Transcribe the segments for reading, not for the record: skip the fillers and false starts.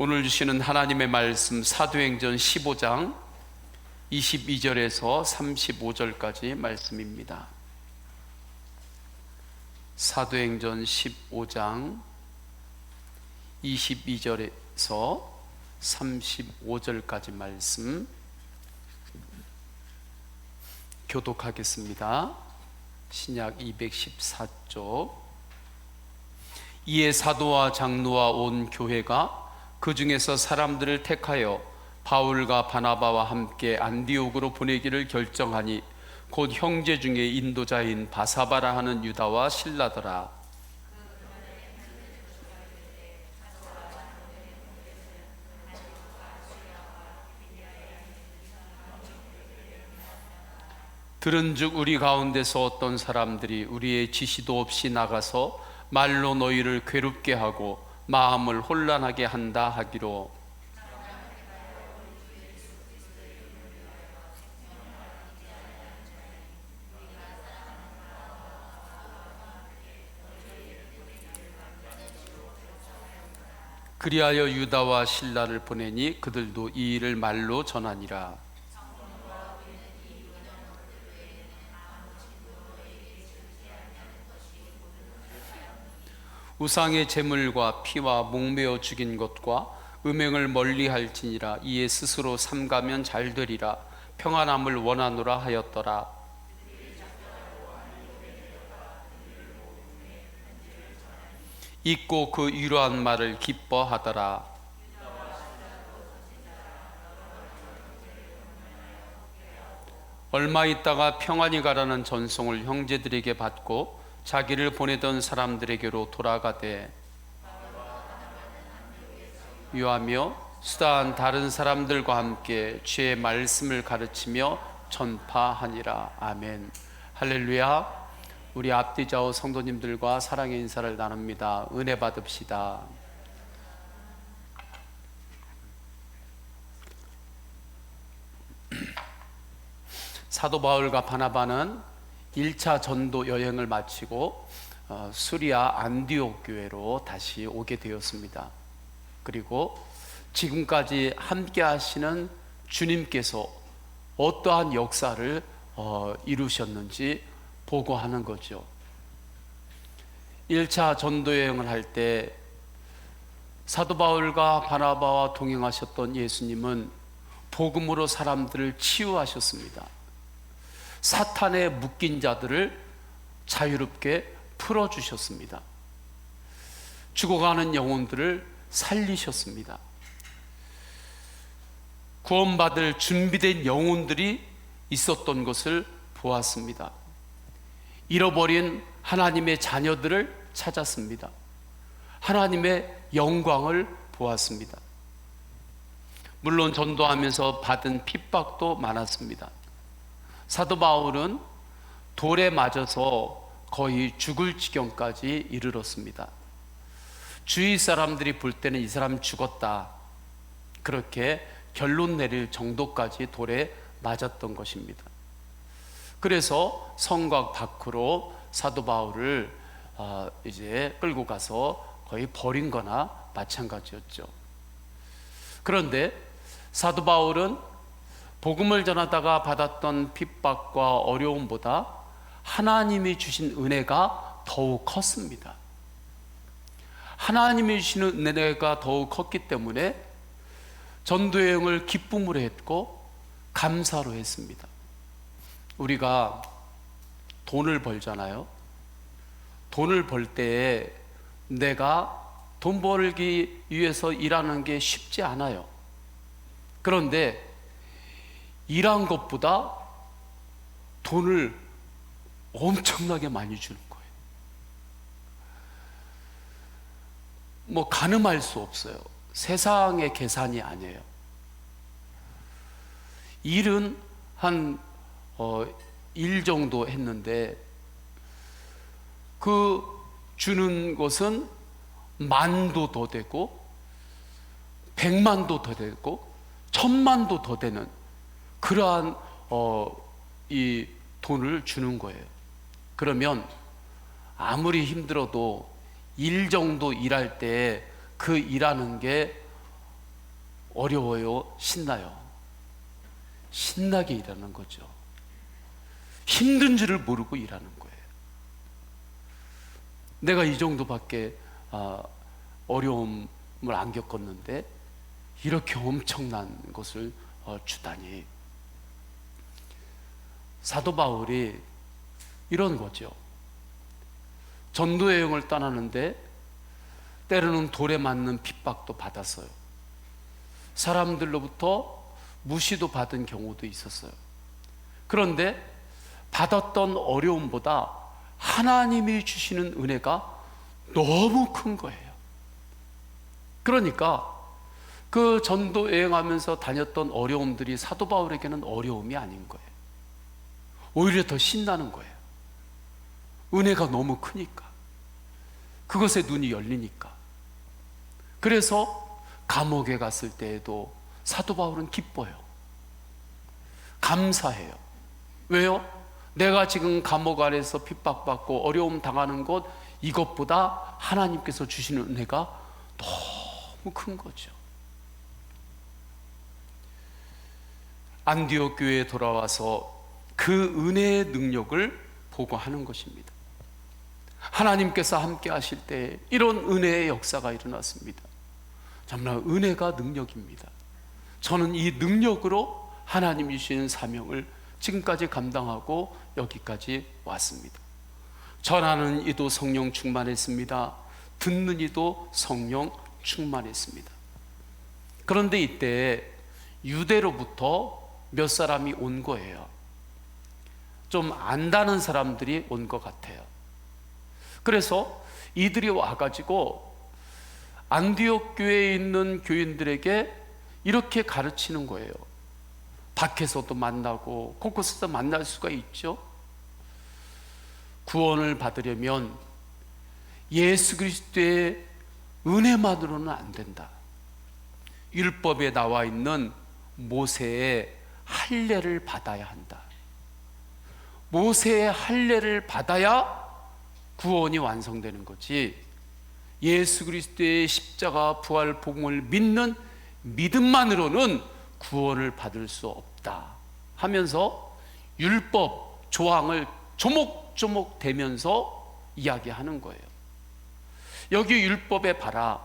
오늘 주시는 하나님의 말씀 사도행전 15장 22절에서 35절까지 말씀입니다. 사도행전 15장 22절에서 35절까지 말씀 교독하겠습니다. 신약 214쪽. 이에 사도와 장로와 온 교회가 그 중에서 사람들을 택하여 바울과 바나바와 함께 안디옥으로 보내기를 결정하니 곧 형제 중에 인도자인 바사바라 하는 유다와 실라더라. 들은즉 우리 가운데서 어떤 사람들이 우리의 지시도 없이 나가서 말로 너희를 괴롭게 하고 마음을 혼란하게 한다 하기로. 그리하여 유다와 실라를 보내니 그들도 이 일을 말로 전하니라. 우상의 제물과 피와 목매어 죽인 것과 음행을 멀리할지니라. 이에 스스로 삼가면 잘 되리라. 평안함을 원하노라 하였더라. 잊고 그 위로한 말을 기뻐하더라. 얼마 있다가 평안히 가라는 전송을 형제들에게 받고 자기를 보내던 사람들에게로 돌아가되 유하며 수다한 다른 사람들과 함께 주의 말씀을 가르치며 전파하니라. 아멘. 할렐루야. 우리 앞뒤 좌우 성도님들과 사랑의 인사를 나눕니다. 은혜 받읍시다. 사도 바울과 바나바는 1차 전도 여행을 마치고 수리아 안디옥 교회로 다시 오게 되었습니다. 그리고 지금까지 함께 하시는 주님께서 어떠한 역사를 이루셨는지 보고하는 거죠. 1차 전도 여행을 할 때 사도 바울과 바나바와 동행하셨던 예수님은 복음으로 사람들을 치유하셨습니다. 사탄에 묶인 자들을 자유롭게 풀어주셨습니다. 죽어가는 영혼들을 살리셨습니다. 구원받을 준비된 영혼들이 있었던 것을 보았습니다. 잃어버린 하나님의 자녀들을 찾았습니다. 하나님의 영광을 보았습니다. 물론 전도하면서 받은 핍박도 많았습니다. 사도 바울은 돌에 맞아서 거의 죽을 지경까지 이르렀습니다. 주위 사람들이 볼 때는 이 사람 죽었다, 그렇게 결론 내릴 정도까지 돌에 맞았던 것입니다. 그래서 성곽 밖으로 사도 바울을 이제 끌고 가서 거의 버린 거나 마찬가지였죠. 그런데 사도 바울은 복음을 전하다가 받았던 핍박과 어려움보다 하나님이 주신 은혜가 더욱 컸습니다. 하나님이 주시는 은혜가 더욱 컸기 때문에 전도여행을 기쁨으로 했고 감사로 했습니다. 우리가 돈을 벌잖아요. 돈을 벌 때에 내가 돈 벌기 위해서 일하는 게 쉽지 않아요. 그런데 일한 것보다 돈을 엄청나게 많이 주는 거예요. 뭐 가늠할 수 없어요. 세상의 계산이 아니에요. 일은 한 1 정도 했는데 그 주는 것은 10,000도 더 되고 100만도 더 되고 1000만도 더 되는 그러한 이 돈을 주는 거예요. 그러면 아무리 힘들어도 일 정도 일할 때 그 일하는 게 어려워요? 신나요? 신나게 일하는 거죠. 힘든 줄을 모르고 일하는 거예요. 내가 이 정도밖에 어려움을 안 겪었는데 이렇게 엄청난 것을 주다니. 사도 바울이 이런 거죠. 전도 여행을 떠나는데 때로는 돌에 맞는 핍박도 받았어요. 사람들로부터 무시도 받은 경우도 있었어요. 그런데 받았던 어려움보다 하나님이 주시는 은혜가 너무 큰 거예요. 그러니까 그 전도 여행하면서 다녔던 어려움들이 사도 바울에게는 어려움이 아닌 거예요. 오히려 더 신나는 거예요. 은혜가 너무 크니까, 그것에 눈이 열리니까. 그래서 감옥에 갔을 때에도 사도 바울은 기뻐요. 감사해요. 왜요? 내가 지금 감옥 안에서 핍박받고 어려움 당하는 것, 이것보다 하나님께서 주시는 은혜가 너무 큰 거죠. 안디옥 교회에 돌아와서 그 은혜의 능력을 보고하는 것입니다. 하나님께서 함께 하실 때 이런 은혜의 역사가 일어났습니다. 정말 은혜가 능력입니다. 저는 이 능력으로 하나님이 주신 사명을 지금까지 감당하고 여기까지 왔습니다. 전하는 이도 성령 충만했습니다. 듣는 이도 성령 충만했습니다. 그런데 이때 유대로부터 몇 사람이 온 거예요. 좀 안다는 사람들이 온 것 같아요. 그래서 이들이 와가지고 안디옥 교회에 있는 교인들에게 이렇게 가르치는 거예요. 밖에서도 만나고 곳곳에서 만날 수가 있죠. 구원을 받으려면 예수 그리스도의 은혜만으로는 안 된다. 율법에 나와 있는 모세의 할례를 받아야 한다. 모세의 할례를 받아야 구원이 완성되는 거지, 예수 그리스도의 십자가 부활 복음을 믿는 믿음만으로는 구원을 받을 수 없다 하면서 율법 조항을 조목조목 대면서 이야기하는 거예요. 여기 율법에 봐라,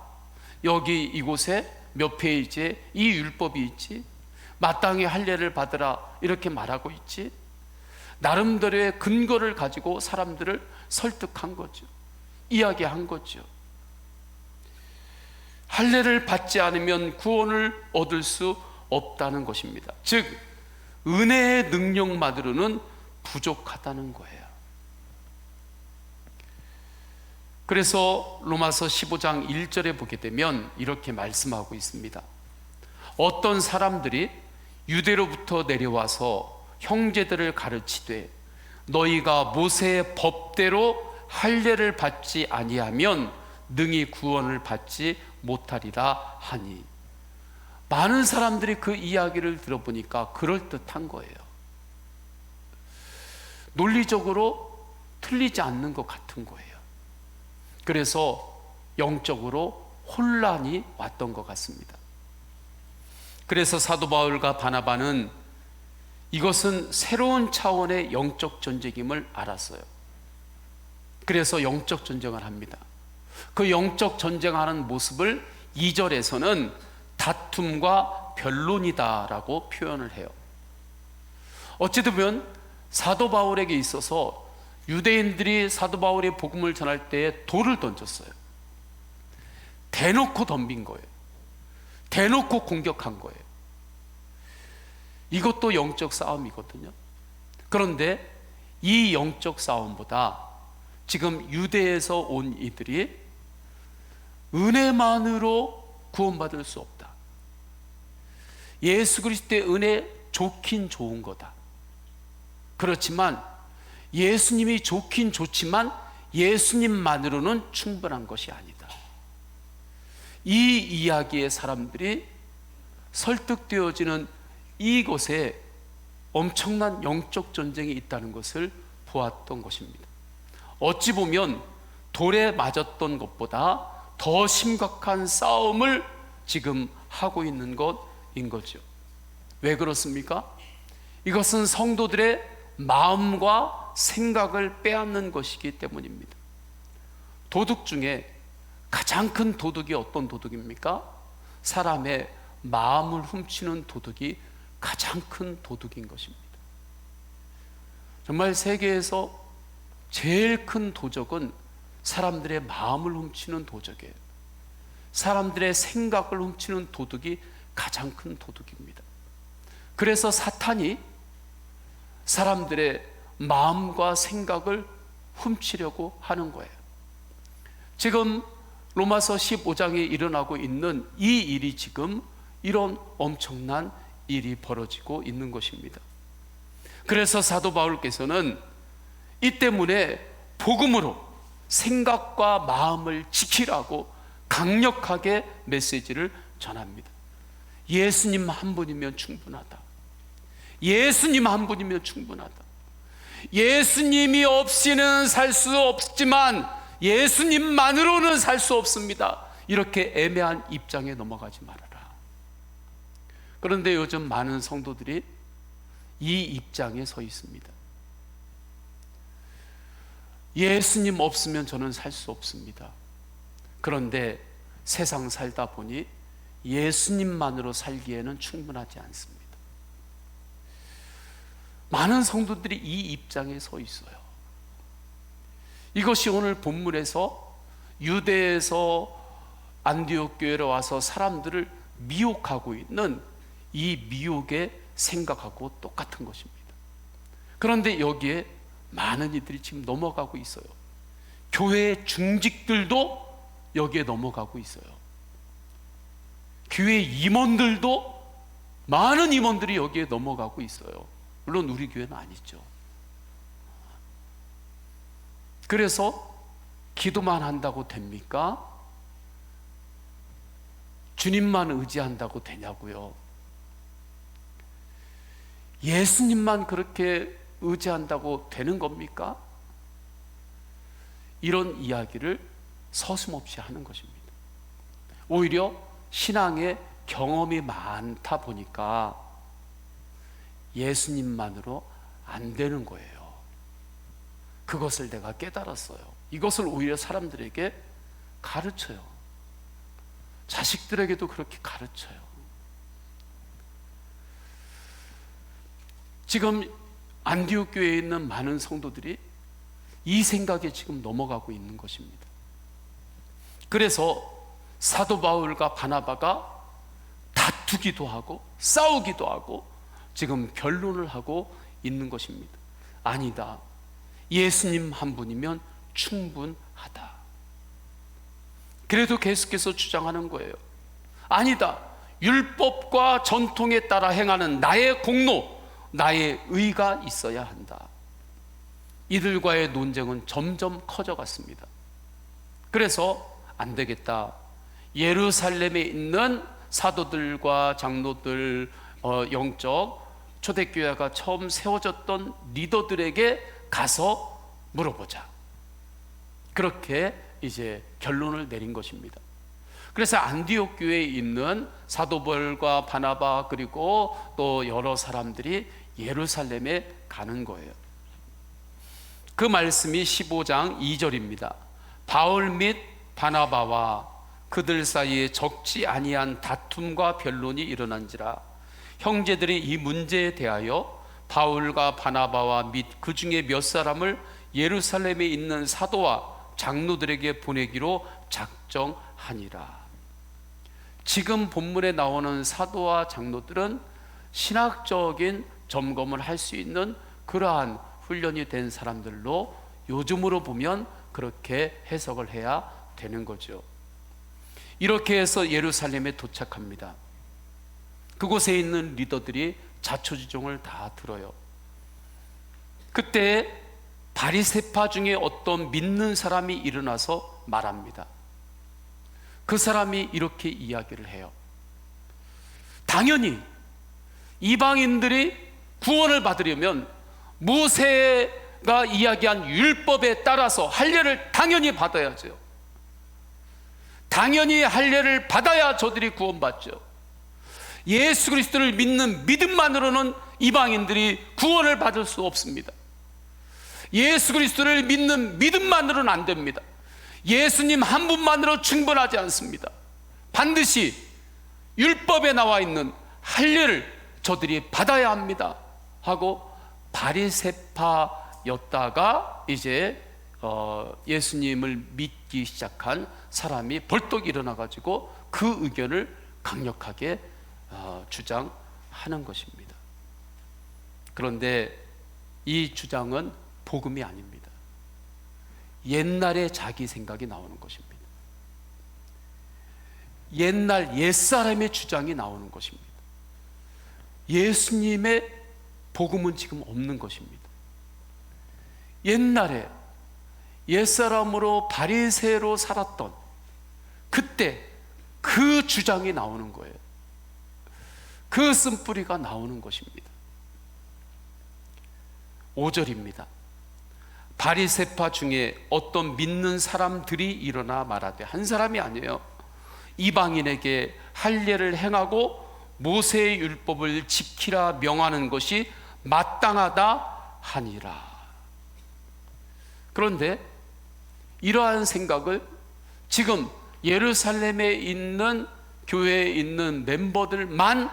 여기 이곳에 몇 페이지에 이 율법이 있지, 마땅히 할례를 받으라 이렇게 말하고 있지. 나름대로의 근거를 가지고 사람들을 설득한 거죠. 이야기한 거죠. 할례를 받지 않으면 구원을 얻을 수 없다는 것입니다. 즉 은혜의 능력만으로는 부족하다는 거예요. 그래서 로마서 15장 1절에 보게 되면 이렇게 말씀하고 있습니다. 어떤 사람들이 유대로부터 내려와서 형제들을 가르치되 너희가 모세의 법대로 할례를 받지 아니하면 능히 구원을 받지 못하리라 하니. 많은 사람들이 그 이야기를 들어보니까 그럴듯한 거예요. 논리적으로 틀리지 않는 것 같은 거예요. 그래서 영적으로 혼란이 왔던 것 같습니다. 그래서 사도 바울과 바나바는 이것은 새로운 차원의 영적 전쟁임을 알았어요. 그래서 영적 전쟁을 합니다. 그 영적 전쟁하는 모습을 2절에서는 다툼과 변론이다라고 표현을 해요. 어찌 보면 사도 바울에게 있어서 유대인들이 사도 바울의 복음을 전할 때 돌을 던졌어요. 대놓고 덤빈 거예요. 대놓고 공격한 거예요. 이것도 영적 싸움이거든요. 그런데 이 영적 싸움보다 지금 유대에서 온 이들이 은혜만으로 구원받을 수 없다. 예수 그리스도의 은혜 좋긴 좋은 거다. 그렇지만 예수님이 좋긴 좋지만 예수님만으로는 충분한 것이 아니다. 이 이야기의 사람들이 설득되어지는 이곳에 엄청난 영적 전쟁이 있다는 것을 보았던 것입니다. 어찌 보면 돌에 맞았던 것보다 더 심각한 싸움을 지금 하고 있는 것인 거죠. 왜 그렇습니까? 이것은 성도들의 마음과 생각을 빼앗는 것이기 때문입니다. 도둑 중에 가장 큰 도둑이 어떤 도둑입니까? 사람의 마음을 훔치는 도둑이 가장 큰 도둑인 것입니다. 정말 세계에서 제일 큰 도적은 사람들의 마음을 훔치는 도적이에요. 사람들의 생각을 훔치는 도둑이 가장 큰 도둑입니다. 그래서 사탄이 사람들의 마음과 생각을 훔치려고 하는 거예요. 지금 로마서 15장에 일어나고 있는 이 일이 지금 이런 엄청난 일이 벌어지고 있는 것입니다. 그래서 사도 바울께서는 이 때문에 복음으로 생각과 마음을 지키라고 강력하게 메시지를 전합니다. 예수님 한 분이면 충분하다. 예수님 한 분이면 충분하다. 예수님이 없이는 살 수 없지만 예수님만으로는 살 수 없습니다. 이렇게 애매한 입장에 넘어가지 말아라. 그런데 요즘 많은 성도들이 이 입장에 서 있습니다. 예수님 없으면 저는 살 수 없습니다. 그런데 세상 살다 보니 예수님만으로 살기에는 충분하지 않습니다. 많은 성도들이 이 입장에 서 있어요. 이것이 오늘 본문에서 유대에서 안디옥 교회로 와서 사람들을 미혹하고 있는 이 미혹의 생각하고 똑같은 것입니다. 그런데 여기에 많은 이들이 지금 넘어가고 있어요. 교회의 중직들도 여기에 넘어가고 있어요. 교회 임원들도, 많은 임원들이 여기에 넘어가고 있어요. 물론 우리 교회는 아니죠. 그래서 기도만 한다고 됩니까? 주님만 의지한다고 되냐고요? 예수님만 그렇게 의지한다고 되는 겁니까? 이런 이야기를 서슴없이 하는 것입니다. 오히려 신앙의 경험이 많다 보니까 예수님만으로 안 되는 거예요. 그것을 내가 깨달았어요. 이것을 오히려 사람들에게 가르쳐요. 자식들에게도 그렇게 가르쳐요. 지금 안디옥 교회에 있는 많은 성도들이 이 생각에 지금 넘어가고 있는 것입니다. 그래서 사도 바울과 바나바가 다투기도 하고 싸우기도 하고 지금 변론을 하고 있는 것입니다. 아니다. 예수님 한 분이면 충분하다. 그래도 계속해서 주장하는 거예요. 아니다. 율법과 전통에 따라 행하는 나의 공로, 나의 의가 있어야 한다. 이들과의 논쟁은 점점 커져갔습니다. 그래서 안 되겠다. 예루살렘에 있는 사도들과 장로들, 영적 초대교회가 처음 세워졌던 리더들에게 가서 물어보자. 그렇게 이제 결론을 내린 것입니다. 그래서 안디옥 교회에 있는 사도 바울과 바나바 그리고 또 여러 사람들이 예루살렘에 가는 거예요. 그 말씀이 15장 2절입니다. 바울 및 바나바와 그들 사이에 적지 아니한 다툼과 변론이 일어난지라 형제들이 이 문제에 대하여 바울과 바나바와 및 그 중에 몇 사람을 예루살렘에 있는 사도와 장로들에게 보내기로 작정하니라. 지금 본문에 나오는 사도와 장로들은 신학적인 점검을 할 수 있는 그러한 훈련이 된 사람들로 요즘으로 보면 그렇게 해석을 해야 되는 거죠. 이렇게 해서 예루살렘에 도착합니다. 그곳에 있는 리더들이 자초지종을 다 들어요. 그때 바리새파 중에 어떤 믿는 사람이 일어나서 말합니다. 그 사람이 이렇게 이야기를 해요. 당연히 이방인들이 구원을 받으려면 모세가 이야기한 율법에 따라서 할례를 당연히 받아야죠. 당연히 할례를 받아야 저들이 구원받죠. 예수 그리스도를 믿는 믿음만으로는 이방인들이 구원을 받을 수 없습니다. 예수 그리스도를 믿는 믿음만으로는 안 됩니다. 예수님 한 분만으로 충분하지 않습니다. 반드시 율법에 나와 있는 할례를 저들이 받아야 합니다 하고, 바리새파였다가 이제 예수님을 믿기 시작한 사람이 벌떡 일어나 가지고 그 의견을 강력하게 주장하는 것입니다. 그런데 이 주장은 복음이 아닙니다. 옛날에 자기 생각이 나오는 것입니다. 옛날 옛사람의 주장이 나오는 것입니다. 예수님의 복음은 지금 없는 것입니다. 옛날에 옛사람으로 바리새로 살았던 그때 그 주장이 나오는 거예요. 그 쓴뿌리가 나오는 것입니다. 5절입니다. 바리새파 중에 어떤 믿는 사람들이 일어나 말하되, 한 사람이 아니에요. 이방인에게 할례를 행하고 모세의 율법을 지키라 명하는 것이 마땅하다 하니라. 그런데 이러한 생각을 지금 예루살렘에 있는 교회에 있는 멤버들만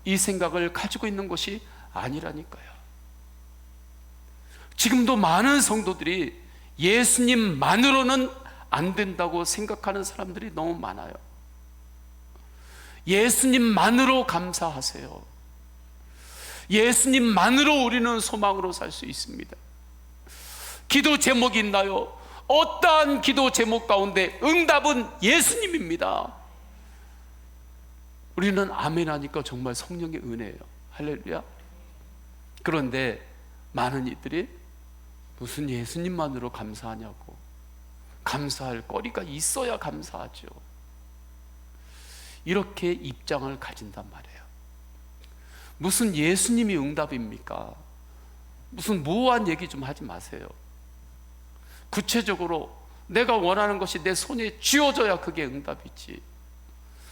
이 생각을 가지고 있는 것이 아니라니까요. 지금도 많은 성도들이 예수님만으로는 안 된다고 생각하는 사람들이 너무 많아요. 예수님만으로 감사하세요. 예수님만으로 우리는 소망으로 살 수 있습니다. 기도 제목이 있나요? 어떠한 기도 제목 가운데 응답은 예수님입니다. 우리는 아멘 하니까 정말 성령의 은혜예요. 할렐루야. 그런데 많은 이들이 무슨 예수님만으로 감사하냐고, 감사할 거리가 있어야 감사하죠. 이렇게 입장을 가진단 말이에요. 무슨 예수님이 응답입니까? 무슨 모호한 얘기 좀 하지 마세요. 구체적으로 내가 원하는 것이 내 손에 쥐어져야 그게 응답이지,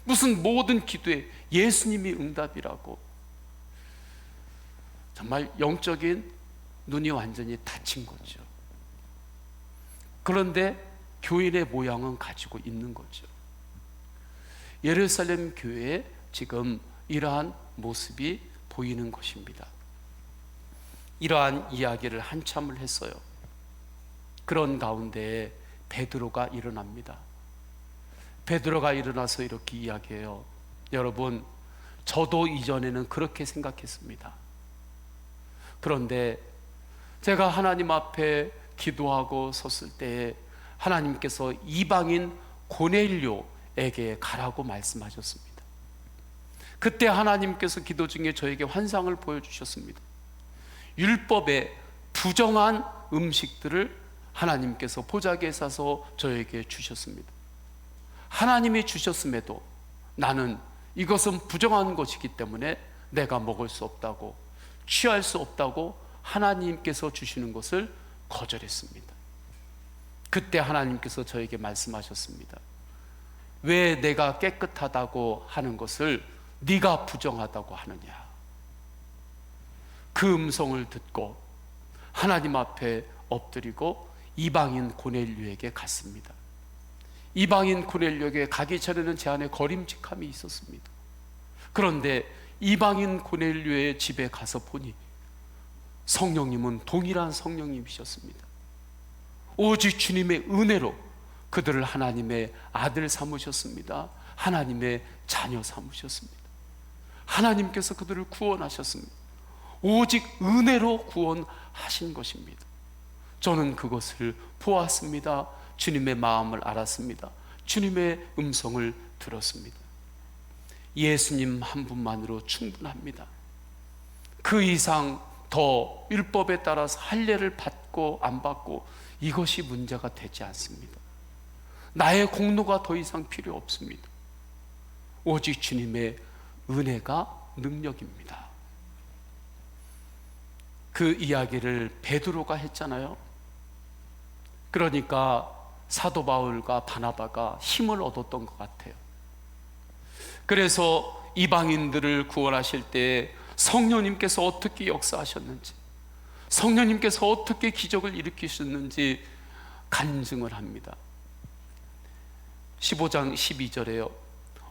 무슨 모든 기도에 예수님이 응답이라고. 정말 영적인 눈이 완전히 닫힌 거죠. 그런데 교인의 모양은 가지고 있는 거죠. 예루살렘 교회에 지금 이러한 모습이 보이는 것입니다. 이러한 이야기를 한참을 했어요. 그런 가운데 베드로가 일어납니다. 베드로가 일어나서 이렇게 이야기해요. 여러분, 저도 이전에는 그렇게 생각했습니다. 그런데 제가 하나님 앞에 기도하고 섰을 때에 하나님께서 이방인 고넬료에게 가라고 말씀하셨습니다. 그때 하나님께서 기도 중에 저에게 환상을 보여주셨습니다. 율법에 부정한 음식들을 하나님께서 보자기에 싸서 저에게 주셨습니다. 하나님이 주셨음에도 나는 이것은 부정한 것이기 때문에 내가 먹을 수 없다고, 취할 수 없다고 하나님께서 주시는 것을 거절했습니다. 그때 하나님께서 저에게 말씀하셨습니다. 왜 내가 깨끗하다고 하는 것을 네가 부정하다고 하느냐. 그 음성을 듣고 하나님 앞에 엎드리고 이방인 고넬료에게 갔습니다. 이방인 고넬료에게 가기 전에는 제 안에 거림직함이 있었습니다. 그런데 이방인 고넬료의 집에 가서 보니 성령님은 동일한 성령님이셨습니다. 오직 주님의 은혜로 그들을 하나님의 아들 삼으셨습니다. 하나님의 자녀 삼으셨습니다. 하나님께서 그들을 구원하셨습니다. 오직 은혜로 구원하신 것입니다. 저는 그것을 보았습니다. 주님의 마음을 알았습니다. 주님의 음성을 들었습니다. 예수님 한 분만으로 충분합니다. 그 이상 더 율법에 따라서 할례를 받고 안 받고 이것이 문제가 되지 않습니다. 나의 공로가 더 이상 필요 없습니다. 오직 주님의 은혜가 능력입니다. 그 이야기를 베드로가 했잖아요. 그러니까 사도 바울과 바나바가 힘을 얻었던 것 같아요. 그래서 이방인들을 구원하실 때 성령님께서 어떻게 역사하셨는지, 성령님께서 어떻게 기적을 일으키셨는지 간증을 합니다. 15장 12절에요.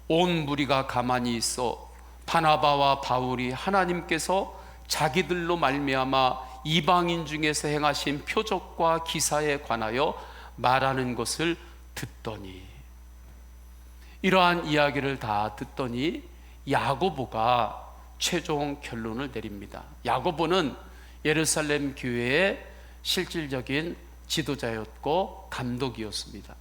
온 무리가 가만히 있어 바나바와 바울이 하나님께서 자기들로 말미암아 이방인 중에서 행하신 표적과 기사에 관하여 말하는 것을 듣더니, 이러한 이야기를 다 듣더니 야고보가 최종 결론을 내립니다. 야고보는 예루살렘 교회의 실질적인 지도자였고 감독이었습니다.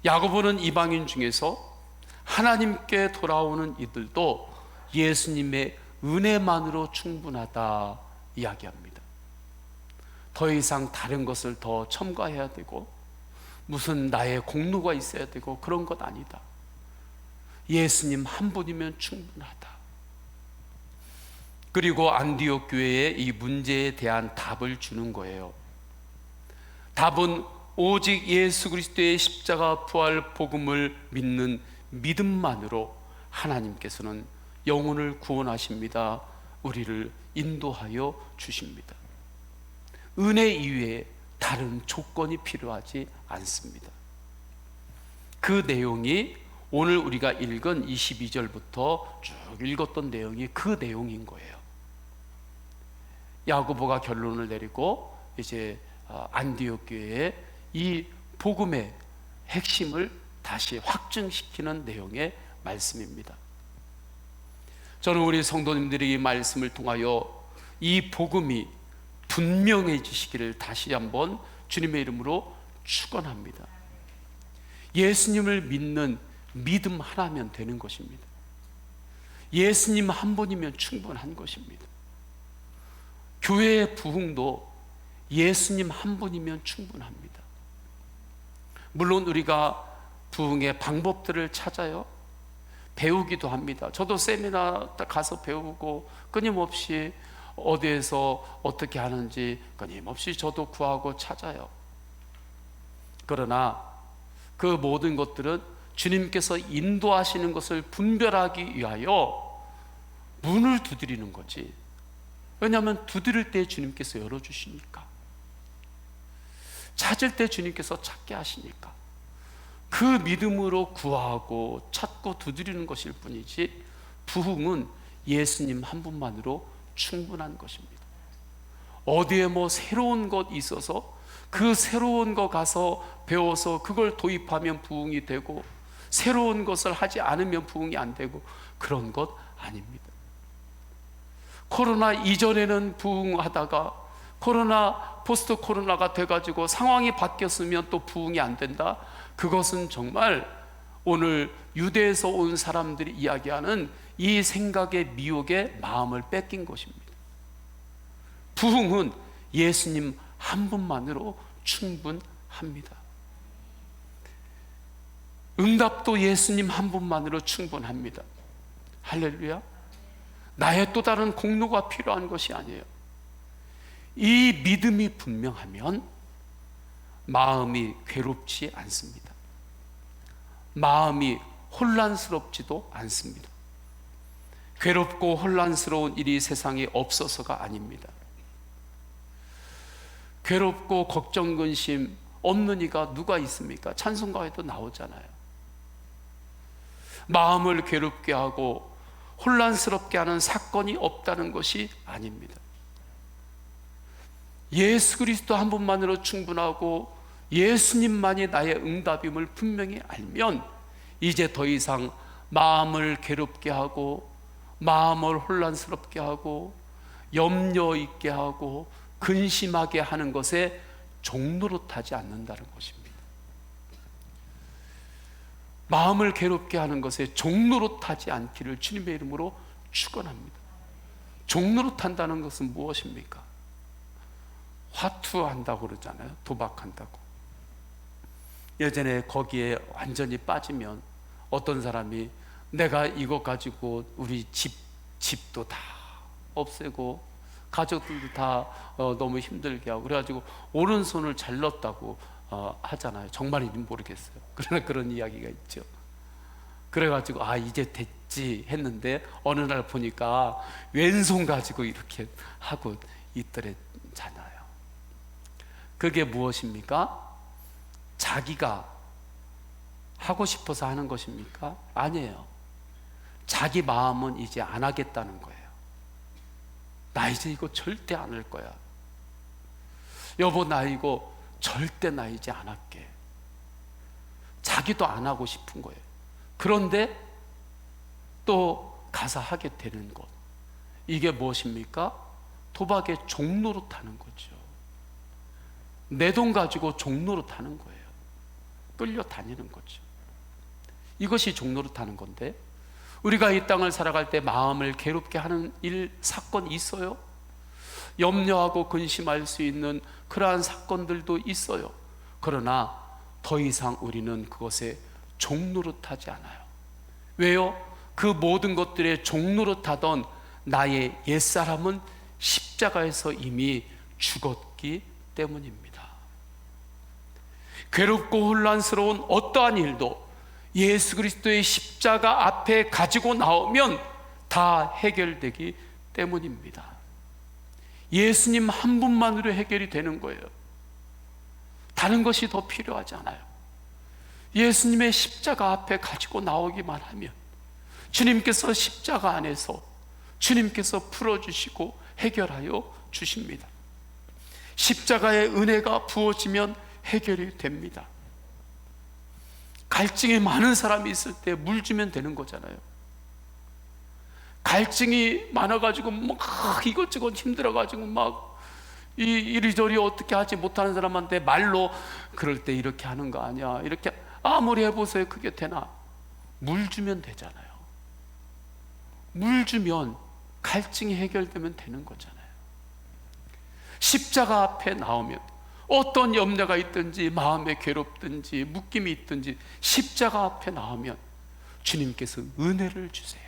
야고보는 이방인 중에서 하나님께 돌아오는 이들도 예수님의 은혜만으로 충분하다 이야기합니다. 더 이상 다른 것을 더 첨가해야 되고 무슨 나의 공로가 있어야 되고 그런 것 아니다. 예수님 한 분이면 충분하다. 그리고 안디옥 교회에 이 문제에 대한 답을 주는 거예요. 답은 오직 예수 그리스도의 십자가 부활 복음을 믿는 믿음만으로 하나님께서는 영혼을 구원하십니다. 우리를 인도하여 주십니다. 은혜 이외에 다른 조건이 필요하지 않습니다. 그 내용이 오늘 우리가 읽은 22절부터 쭉 읽었던 내용이 그 내용인 거예요. 야고보가 결론을 내리고 이제 안디옥 교회에 이 복음의 핵심을 다시 확증시키는 내용의 말씀입니다. 저는 우리 성도님들이 이 말씀을 통하여 이 복음이 분명해지시기를 다시 한번 주님의 이름으로 축원합니다. 예수님을 믿는 믿음 하나면 되는 것입니다. 예수님 한 분이면 충분한 것입니다. 교회의 부흥도 예수님 한 분이면 충분합니다. 물론 우리가 부흥의 방법들을 찾아요. 배우기도 합니다. 저도 세미나 가서 배우고 끊임없이 어디에서 어떻게 하는지 끊임없이 저도 구하고 찾아요. 그러나 그 모든 것들은 주님께서 인도하시는 것을 분별하기 위하여 문을 두드리는 거지. 왜냐하면 두드릴 때 주님께서 열어주시니까, 찾을 때 주님께서 찾게 하시니까 그 믿음으로 구하고 찾고 두드리는 것일 뿐이지, 부흥은 예수님 한 분만으로 충분한 것입니다. 어디에 뭐 새로운 것 있어서 그 새로운 거 가서 배워서 그걸 도입하면 부흥이 되고, 새로운 것을 하지 않으면 부흥이 안 되고, 그런 것 아닙니다. 코로나 이전에는 부흥하다가 코로나 포스트 코로나가 돼가지고 상황이 바뀌었으면 또 부흥이 안 된다. 그것은 정말 오늘 유대에서 온 사람들이 이야기하는 이 생각의 미혹에 마음을 뺏긴 것입니다. 부흥은 예수님 한 분만으로 충분합니다. 응답도 예수님 한 분만으로 충분합니다. 할렐루야. 나의 또 다른 공로가 필요한 것이 아니에요. 이 믿음이 분명하면 마음이 괴롭지 않습니다. 마음이 혼란스럽지도 않습니다. 괴롭고 혼란스러운 일이 세상에 없어서가 아닙니다. 괴롭고 걱정 근심 없는 이가 누가 있습니까? 찬송가에도 나오잖아요. 마음을 괴롭게 하고 혼란스럽게 하는 사건이 없다는 것이 아닙니다. 예수 그리스도 한 분만으로 충분하고 예수님만이 나의 응답임을 분명히 알면 이제 더 이상 마음을 괴롭게 하고 마음을 혼란스럽게 하고 염려 있게 하고 근심하게 하는 것에 종노릇하지 않는다는 것입니다. 마음을 괴롭게 하는 것에 종노릇하지 않기를 주님의 이름으로 축원합니다. 종노릇한다는 것은 무엇입니까? 화투한다고 그러잖아요. 도박한다고. 예전에 거기에 완전히 빠지면 어떤 사람이 내가 이거 가지고 우리 집도 다 없애고 가족들도 다 너무 힘들게 하고 그래가지고 오른손을 잘랐다고 하잖아요. 정말인지 모르겠어요. 그러나 그런 이야기가 있죠. 그래가지고 이제 됐지 했는데 어느 날 보니까 왼손 가지고 이렇게 하고 있더랬잖아요. 그게 무엇입니까? 자기가 하고 싶어서 하는 것입니까? 아니에요. 자기 마음은 이제 안 하겠다는 거예요. 나 이제 이거 절대 안 할 거야. 여보, 나 이거 절대 나 이제 안 할게. 자기도 안 하고 싶은 거예요. 그런데 또 가서 하게 되는 것, 이게 무엇입니까? 도박의 종로로 타는 거죠. 내 돈 가지고 종로로 타는 거예요. 끌려다니는 거죠. 이것이 종로로 타는 건데, 우리가 이 땅을 살아갈 때 마음을 괴롭게 하는 사건이 있어요. 염려하고 근심할 수 있는 그러한 사건들도 있어요. 그러나 더 이상 우리는 그것에 종노릇하지 않아요. 왜요? 그 모든 것들의 종노릇하던 나의 옛사람은 십자가에서 이미 죽었기 때문입니다. 괴롭고 혼란스러운 어떠한 일도 예수 그리스도의 십자가 앞에 가지고 나오면 다 해결되기 때문입니다. 예수님 한 분만으로 해결이 되는 거예요. 다른 것이 더 필요하지 않아요. 예수님의 십자가 앞에 가지고 나오기만 하면 주님께서 십자가 안에서 주님께서 풀어주시고 해결하여 주십니다. 십자가의 은혜가 부어지면 해결이 됩니다. 갈증이 많은 사람이 있을 때 물 주면 되는 거잖아요. 갈증이 많아가지고 막 이것저것 힘들어가지고 막 이리저리 어떻게 하지 못하는 사람한테 말로 그럴 때 이렇게 하는 거 아니야, 이렇게 아무리 해보세요. 그게 되나? 물 주면 되잖아요. 물 주면 갈증이 해결되면 되는 거잖아요. 십자가 앞에 나오면 어떤 염려가 있든지 마음에 괴롭든지 묶임이 있든지 십자가 앞에 나오면 주님께서 은혜를 주세요.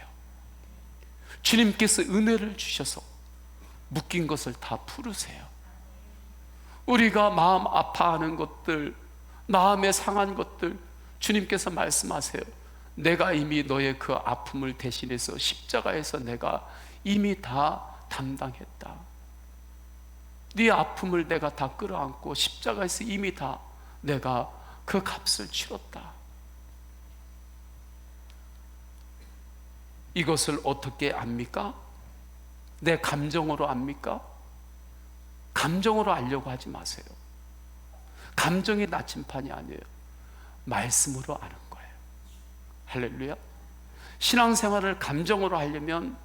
주님께서 은혜를 주셔서 묶인 것을 다 풀으세요. 우리가 마음 아파하는 것들, 마음에 상한 것들, 주님께서 말씀하세요. 내가 이미 너의 그 아픔을 대신해서 십자가에서 내가 이미 다 담당했다. 네 아픔을 내가 다 끌어안고 십자가에서 이미 다 내가 그 값을 치렀다. 이것을 어떻게 압니까? 내 감정으로 압니까? 감정으로 알려고 하지 마세요. 감정이 나침판이 아니에요. 말씀으로 아는 거예요. 할렐루야. 신앙생활을 감정으로 하려면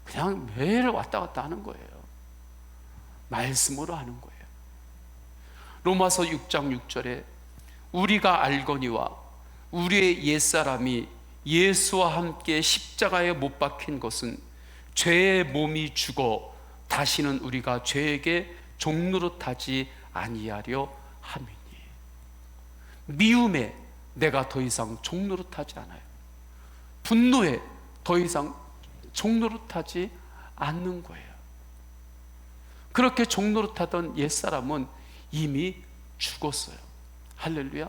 그냥 매일 왔다 갔다 하는 거예요. 말씀으로 하는 거예요. 로마서 6장 6절에 우리가 알거니와 우리의 옛사람이 예수와 함께 십자가에 못 박힌 것은 죄의 몸이 죽어 다시는 우리가 죄에게 종노릇하지 아니하려 함이니. 미움에 내가 더 이상 종노릇하지 않아요. 분노에 더 이상 종노릇하지 않는 거예요. 그렇게 종노릇하던 옛사람은 이미 죽었어요. 할렐루야.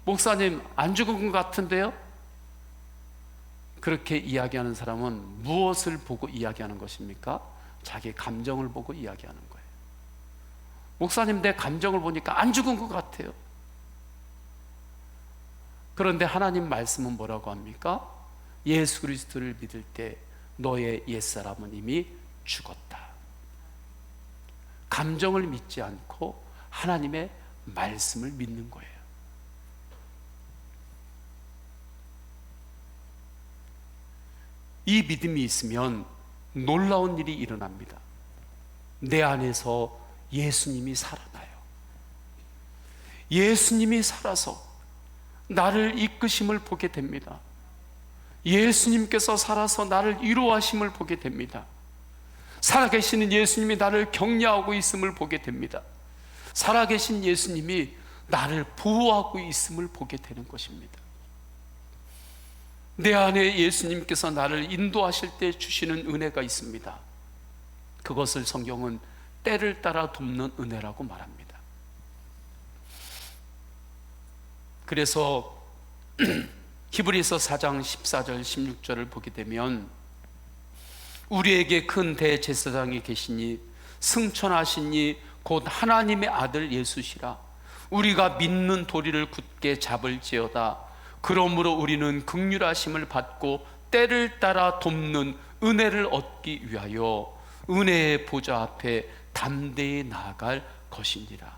목사님 안 죽은 것 같은데요? 그렇게 이야기하는 사람은 무엇을 보고 이야기하는 것입니까? 자기 감정을 보고 이야기하는 거예요. 목사님 내 감정을 보니까 안 죽은 것 같아요. 그런데 하나님 말씀은 뭐라고 합니까? 예수 그리스도를 믿을 때 너의 옛사람은 이미 죽었다. 감정을 믿지 않고 하나님의 말씀을 믿는 거예요. 이 믿음이 있으면 놀라운 일이 일어납니다. 내 안에서 예수님이 살아나요. 예수님이 살아서 나를 이끄심을 보게 됩니다. 예수님께서 살아서 나를 위로하심을 보게 됩니다. 살아계시는 예수님이 나를 격려하고 있음을 보게 됩니다. 살아계신 예수님이 나를 보호하고 있음을 보게 되는 것입니다. 내 안에 예수님께서 나를 인도하실 때 주시는 은혜가 있습니다. 그것을 성경은 때를 따라 돕는 은혜라고 말합니다. 그래서 히브리서 4장 14절 16절을 보게 되면 우리에게 큰 대제사장이 계시니 승천하시니 곧 하나님의 아들 예수시라. 우리가 믿는 도리를 굳게 잡을지어다. 그러므로 우리는 긍휼하심을 받고 때를 따라 돕는 은혜를 얻기 위하여 은혜의 보좌 앞에 담대히 나아갈 것이니라.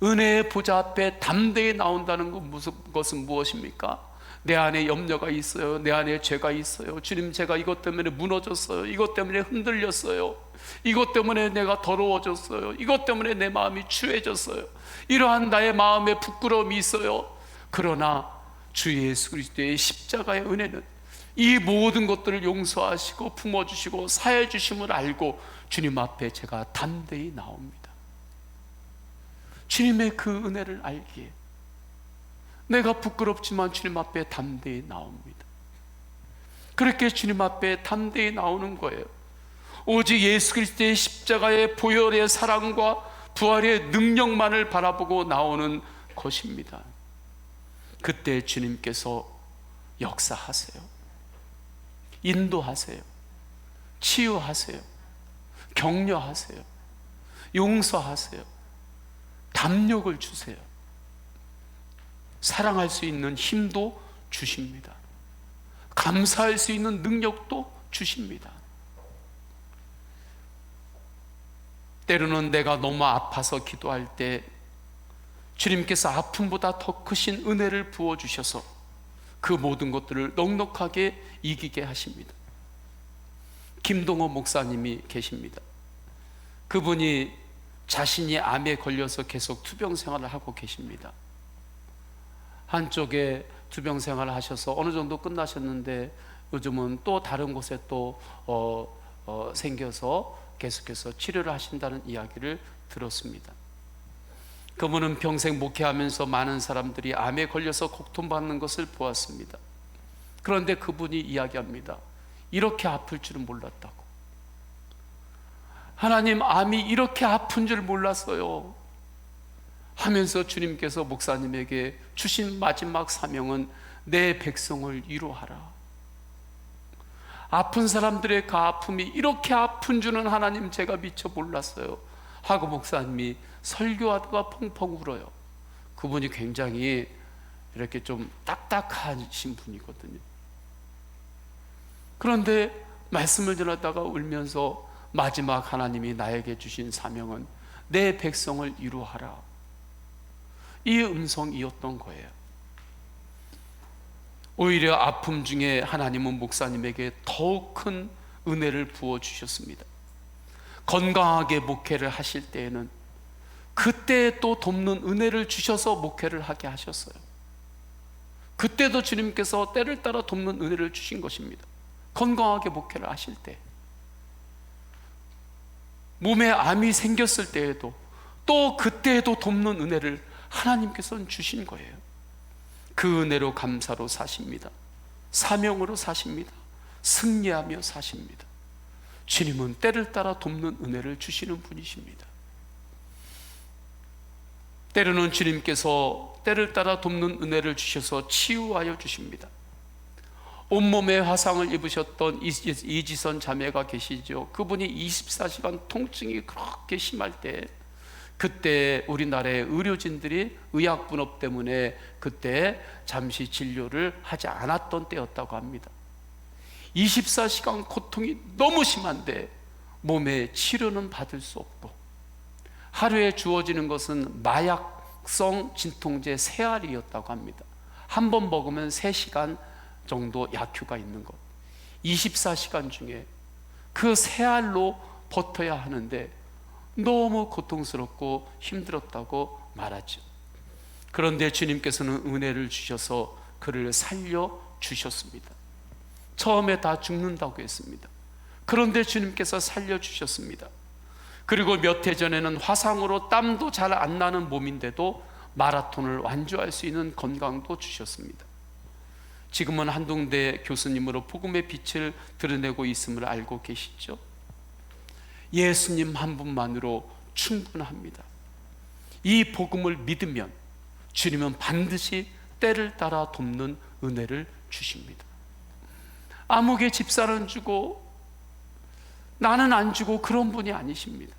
은혜의 보좌 앞에 담대히 나온다는 것은 무엇입니까? 내 안에 염려가 있어요. 내 안에 죄가 있어요. 주님, 제가 이것 때문에 무너졌어요. 이것 때문에 흔들렸어요. 이것 때문에 내가 더러워졌어요. 이것 때문에 내 마음이 추해졌어요. 이러한 나의 마음에 부끄러움이 있어요. 그러나 주 예수 그리스도의 십자가의 은혜는 이 모든 것들을 용서하시고 품어주시고 사해 주심을 알고 주님 앞에 제가 담대히 나옵니다. 주님의 그 은혜를 알기에 내가 부끄럽지만 주님 앞에 담대히 나옵니다. 그렇게 주님 앞에 담대히 나오는 거예요. 오직 예수 그리스도의 십자가의 보혈의 사랑과 부활의 능력만을 바라보고 나오는 것입니다. 그때 주님께서 역사하세요. 인도하세요. 치유하세요. 격려하세요. 용서하세요. 담력을 주세요. 사랑할 수 있는 힘도 주십니다. 감사할 수 있는 능력도 주십니다. 때로는 내가 너무 아파서 기도할 때 주님께서 아픔보다 더 크신 은혜를 부어주셔서 그 모든 것들을 넉넉하게 이기게 하십니다. 김동호 목사님이 계십니다. 그분이 자신이 암에 걸려서 계속 투병 생활을 하고 계십니다. 한쪽에 투병 생활을 하셔서 어느 정도 끝나셨는데 요즘은 또 다른 곳에 또 생겨서 계속해서 치료를 하신다는 이야기를 들었습니다. 그분은 평생 목회하면서 많은 사람들이 암에 걸려서 고통받는 것을 보았습니다. 그런데 그분이 이야기합니다. 이렇게 아플 줄은 몰랐다고. 하나님, 암이 이렇게 아픈 줄 몰랐어요 하면서 주님께서 목사님에게 주신 마지막 사명은 내 백성을 위로하라. 아픈 사람들의 그 아픔이 이렇게 아픈 줄은 하나님 제가 미처 몰랐어요 하고 목사님이 설교하다가 펑펑 울어요. 그분이 굉장히 이렇게 좀 딱딱하신 분이거든요. 그런데 말씀을 전하다가 울면서 마지막 하나님이 나에게 주신 사명은 내 백성을 위로하라. 이 음성이었던 거예요. 오히려 아픔 중에 하나님은 목사님에게 더욱 큰 은혜를 부어주셨습니다. 건강하게 목회를 하실 때에는 그때 또 돕는 은혜를 주셔서 목회를 하게 하셨어요. 그때도 주님께서 때를 따라 돕는 은혜를 주신 것입니다. 건강하게 목회를 하실 때, 몸에 암이 생겼을 때에도 또 그때에도 돕는 은혜를 하나님께서는 주신 거예요. 그 은혜로 감사로 사십니다. 사명으로 사십니다. 승리하며 사십니다. 주님은 때를 따라 돕는 은혜를 주시는 분이십니다. 때로는 주님께서 때를 따라 돕는 은혜를 주셔서 치유하여 주십니다. 온몸에 화상을 입으셨던 이지선 자매가 계시죠. 그분이 24시간 통증이 그렇게 심할 때, 그때 우리나라의 의료진들이 의학 분업 때문에 그때 잠시 진료를 하지 않았던 때였다고 합니다. 24시간 고통이 너무 심한데 몸에 치료는 받을 수 없고 하루에 주어지는 것은 마약성 진통제 3알이었다고 합니다. 한 번 먹으면 3시간 정도 약효가 있는 것, 24시간 중에 그 3알로 버텨야 하는데 너무 고통스럽고 힘들었다고 말하죠. 그런데 주님께서는 은혜를 주셔서 그를 살려주셨습니다. 처음에 다 죽는다고 했습니다. 그런데 주님께서 살려주셨습니다. 그리고 몇 해 전에는 화상으로 땀도 잘 안 나는 몸인데도 마라톤을 완주할 수 있는 건강도 주셨습니다. 지금은 한동대 교수님으로 복음의 빛을 드러내고 있음을 알고 계시죠? 예수님 한 분만으로 충분합니다. 이 복음을 믿으면 주님은 반드시 때를 따라 돕는 은혜를 주십니다. 아무개 집사는 주고 나는 안 주고 그런 분이 아니십니다.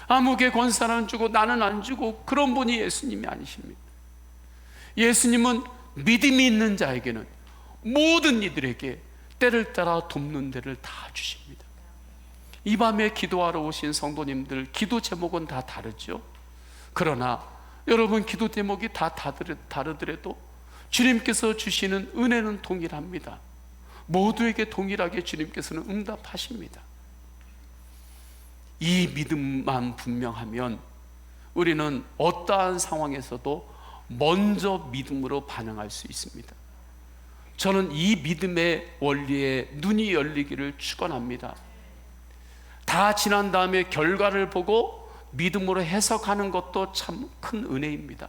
아무개 권사는 주고 나는 안 주고 그런 분이 예수님이 아니십니다. 예수님은 믿음이 있는 자에게는 모든 이들에게 때를 따라 돕는 데를 다 주십니다. 이 밤에 기도하러 오신 성도님들 기도 제목은 다 다르죠. 그러나 여러분 기도 제목이 다 다르더라도 주님께서 주시는 은혜는 동일합니다. 모두에게 동일하게 주님께서는 응답하십니다. 이 믿음만 분명하면 우리는 어떠한 상황에서도 먼저 믿음으로 반응할 수 있습니다. 저는 이 믿음의 원리에 눈이 열리기를 축원합니다. 다 지난 다음에 결과를 보고 믿음으로 해석하는 것도 참 큰 은혜입니다.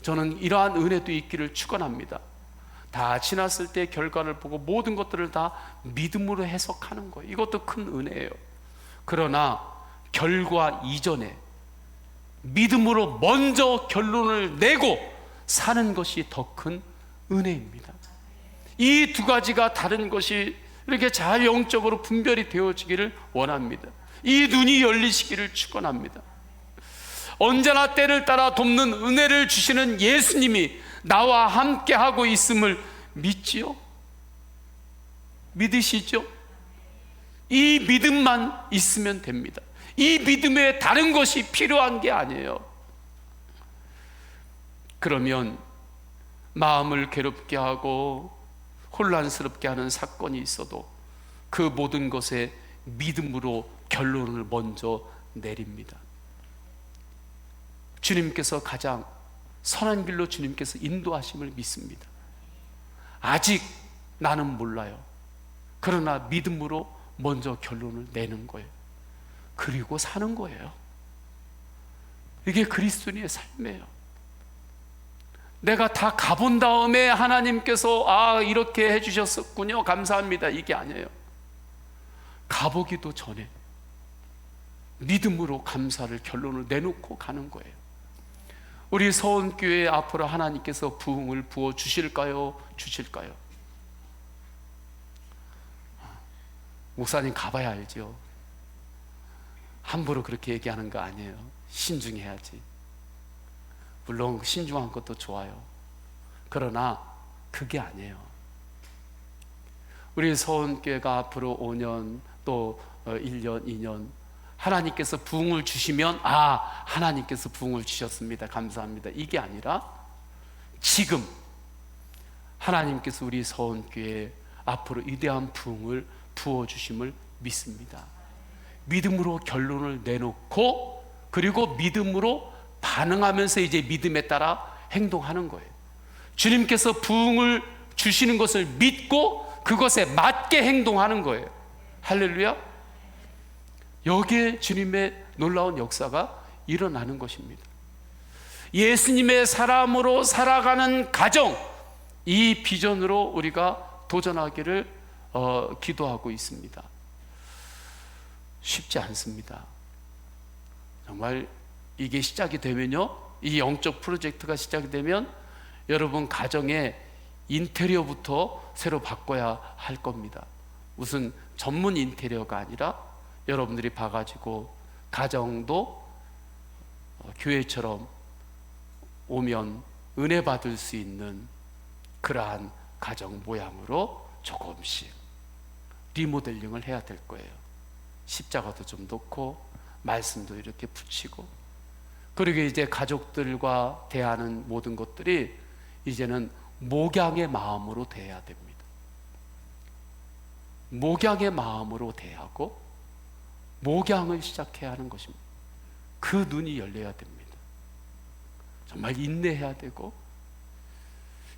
저는 이러한 은혜도 있기를 축원합니다. 다 지났을 때 결과를 보고 모든 것들을 다 믿음으로 해석하는 거예요. 이것도 큰 은혜예요. 그러나 결과 이전에 믿음으로 먼저 결론을 내고 사는 것이 더 큰 은혜입니다. 이 두 가지가 다른 것이 이렇게 잘 영적으로 분별이 되어지기를 원합니다. 이 눈이 열리시기를 축원합니다. 언제나 때를 따라 돕는 은혜를 주시는 예수님이 나와 함께 하고 있음을 믿지요? 믿으시죠? 이 믿음만 있으면 됩니다. 이 믿음에 다른 것이 필요한 게 아니에요. 그러면 마음을 괴롭게 하고 혼란스럽게 하는 사건이 있어도 그 모든 것에 믿음으로 결론을 먼저 내립니다. 주님께서 가장 선한 길로 주님께서 인도하심을 믿습니다. 아직 나는 몰라요. 그러나 믿음으로 먼저 결론을 내는 거예요. 그리고 사는 거예요. 이게 그리스도인의 삶이에요. 내가 다 가본 다음에 하나님께서 이렇게 해주셨군요, 감사합니다, 이게 아니에요. 가보기도 전에 믿음으로 감사를 결론을 내놓고 가는 거예요. 우리 서원교회 앞으로 하나님께서 부흥을 부어 주실까요? 주실까요? 목사님 가봐야 알죠. 함부로 그렇게 얘기하는 거 아니에요. 신중해야지. 물론 신중한 것도 좋아요. 그러나 그게 아니에요. 우리 서원교회가 앞으로 5년 또 1년, 2년 하나님께서 부흥을 주시면 하나님께서 부흥을 주셨습니다, 감사합니다, 이게 아니라 지금 하나님께서 우리 서원교회에 앞으로 위대한 부흥을 부어주심을 믿습니다. 믿음으로 결론을 내놓고 그리고 믿음으로 반응하면서 이제 믿음에 따라 행동하는 거예요. 주님께서 부흥을 주시는 것을 믿고 그것에 맞게 행동하는 거예요. 할렐루야. 여기에 주님의 놀라운 역사가 일어나는 것입니다. 예수님의 사람으로 살아가는 가정, 이 비전으로 우리가 도전하기를 기도하고 있습니다. 쉽지 않습니다. 정말 이게 시작이 되면요, 이 영적 프로젝트가 시작이 되면 여러분 가정의 인테리어부터 새로 바꿔야 할 겁니다. 무슨 전문 인테리어가 아니라 여러분들이 봐가지고 가정도 교회처럼 오면 은혜 받을 수 있는 그러한 가정 모양으로 조금씩 리모델링을 해야 될 거예요. 십자가도 좀 놓고 말씀도 이렇게 붙이고, 그리고 이제 가족들과 대하는 모든 것들이 이제는 목양의 마음으로 대해야 됩니다. 목양의 마음으로 대하고 목양을 시작해야 하는 것입니다. 그 눈이 열려야 됩니다. 정말 인내해야 되고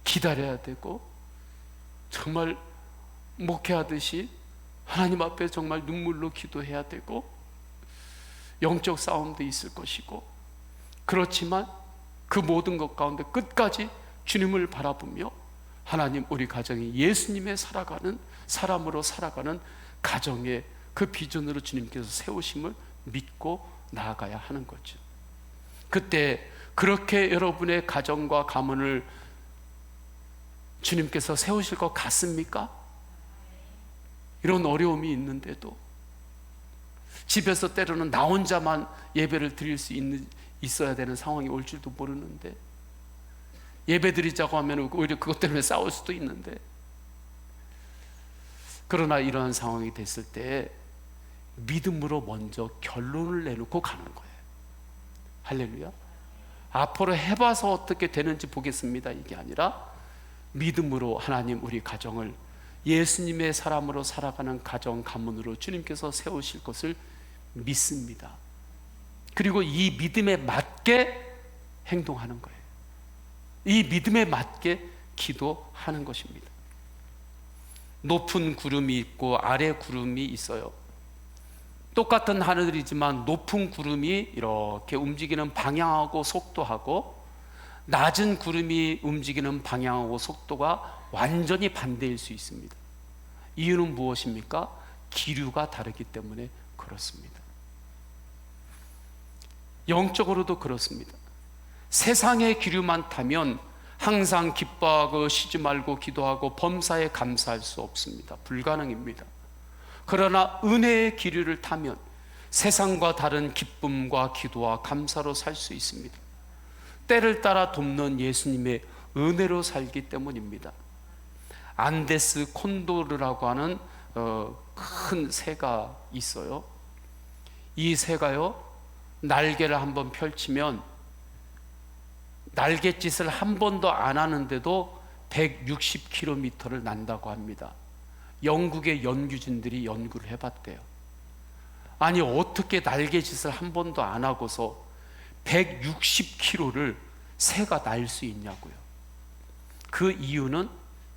기다려야 되고 정말 목회하듯이 하나님 앞에 정말 눈물로 기도해야 되고 영적 싸움도 있을 것이고, 그렇지만 그 모든 것 가운데 끝까지 주님을 바라보며 하나님, 우리 가정이 예수님의 살아가는 사람으로 살아가는 가정의 그 비전으로 주님께서 세우심을 믿고 나아가야 하는 거죠. 그때 그렇게 여러분의 가정과 가문을 주님께서 세우실 것 같습니까? 이런 어려움이 있는데도 집에서 때로는 나 혼자만 예배를 드릴 수 있어야 되는 상황이 올 줄도 모르는데, 예배 드리자고 하면 오히려 그것 때문에 싸울 수도 있는데, 그러나 이러한 상황이 됐을 때 믿음으로 먼저 결론을 내놓고 가는 거예요. 할렐루야. 앞으로 해봐서 어떻게 되는지 보겠습니다, 이게 아니라 믿음으로 하나님 우리 가정을 예수님의 사람으로 살아가는 가정 가문으로 주님께서 세우실 것을 믿습니다. 그리고 이 믿음에 맞게 행동하는 거예요. 이 믿음에 맞게 기도하는 것입니다. 높은 구름이 있고 아래 구름이 있어요. 똑같은 하늘이지만 높은 구름이 이렇게 움직이는 방향하고 속도하고 낮은 구름이 움직이는 방향하고 속도가 완전히 반대일 수 있습니다. 이유는 무엇입니까? 기류가 다르기 때문에 그렇습니다. 영적으로도 그렇습니다. 세상의 기류만 타면 항상 기뻐하고 쉬지 말고 기도하고 범사에 감사할 수 없습니다. 불가능입니다. 그러나 은혜의 기류를 타면 세상과 다른 기쁨과 기도와 감사로 살 수 있습니다. 때를 따라 돕는 예수님의 은혜로 살기 때문입니다. 안데스 콘도르라고 하는 큰 새가 있어요. 이 새가요, 날개를 한번 펼치면 날갯짓을 한 번도 안 하는데도 160km를 난다고 합니다. 영국의 연구진들이 연구를 해봤대요. 아니 어떻게 날갯짓을 한 번도 안 하고서 160km를 새가 날 수 있냐고요. 그 이유는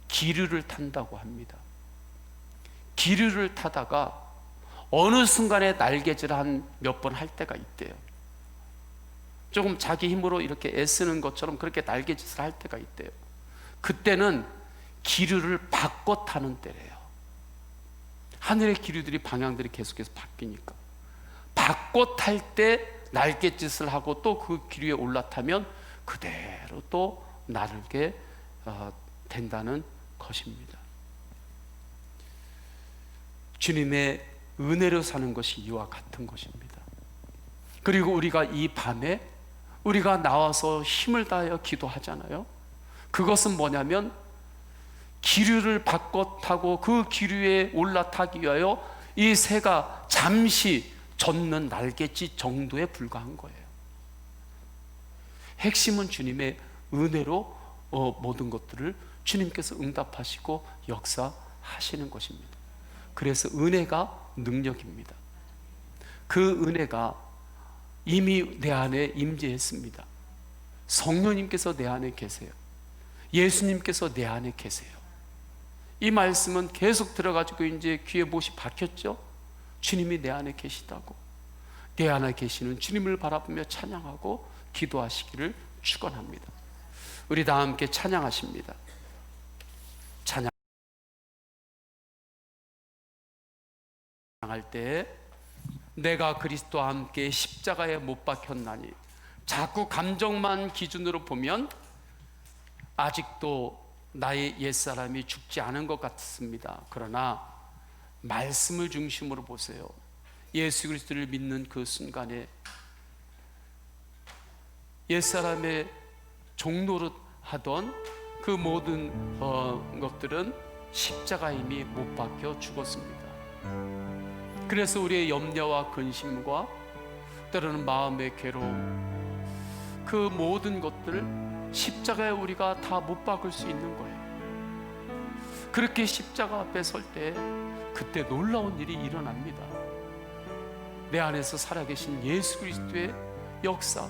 기류를 탄다고 합니다. 기류를 타다가 어느 순간에 날개질 한 몇 번 할 때가 있대요. 조금 자기 힘으로 이렇게 애쓰는 것처럼 그렇게 날개짓을 할 때가 있대요. 그때는 기류를 바꿔 타는 때래요. 하늘의 기류들이 방향들이 계속해서 바뀌니까 바꿔 탈 때 날갯짓을 하고 또 그 기류에 올라타면 그대로 또 날게 된다는 것입니다. 주님의 은혜로 사는 것이 이와 같은 것입니다. 그리고 우리가 이 밤에 우리가 나와서 힘을 다하여 기도하잖아요. 그것은 뭐냐면 기류를 바꿔 타고 그 기류에 올라타기 위하여 이 새가 잠시 젖는 날갯짓 정도에 불과한 거예요. 핵심은 주님의 은혜로 모든 것들을 주님께서 응답하시고 역사하시는 것입니다. 그래서 은혜가 능력입니다. 그 은혜가 이미 내 안에 임재했습니다. 성령님께서 내 안에 계세요. 예수님께서 내 안에 계세요. 이 말씀은 계속 들어가지고 이제 귀에 못이 박혔죠. 주님이 내 안에 계시다고. 내 안에 계시는 주님을 바라보며 찬양하고 기도하시기를 축원합니다. 우리 다 함께 찬양하십니다. 찬양할 때 내가 그리스도와 함께 십자가에 못 박혔나니, 자꾸 감정만 기준으로 보면 아직도 나의 옛사람이 죽지 않은 것 같습니다. 그러나 말씀을 중심으로 보세요. 예수 그리스도를 믿는 그 순간에 옛사람의 종노릇 하던 그 모든 것들은 십자가에 이미 못 박혀 죽었습니다. 그래서 우리의 염려와 근심과 때로는 마음의 괴로움, 그 모든 것들을 십자가에 우리가 다 못 박을 수 있는 거예요. 그렇게 십자가 앞에 설 때 그때 놀라운 일이 일어납니다. 내 안에서 살아계신 예수 그리스도의 역사,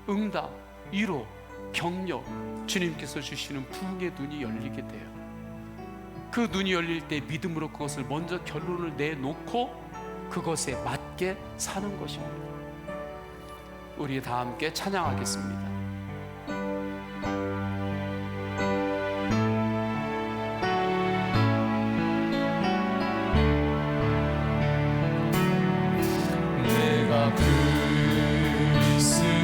응답, 위로, 격려, 주님께서 주시는 부흥의 눈이 열리게 돼요. 그 눈이 열릴 때 믿음으로 그것을 먼저 결론을 내놓고 그것에 맞게 사는 것입니다. 우리 다 함께 찬양하겠습니다. 내가 그리스도와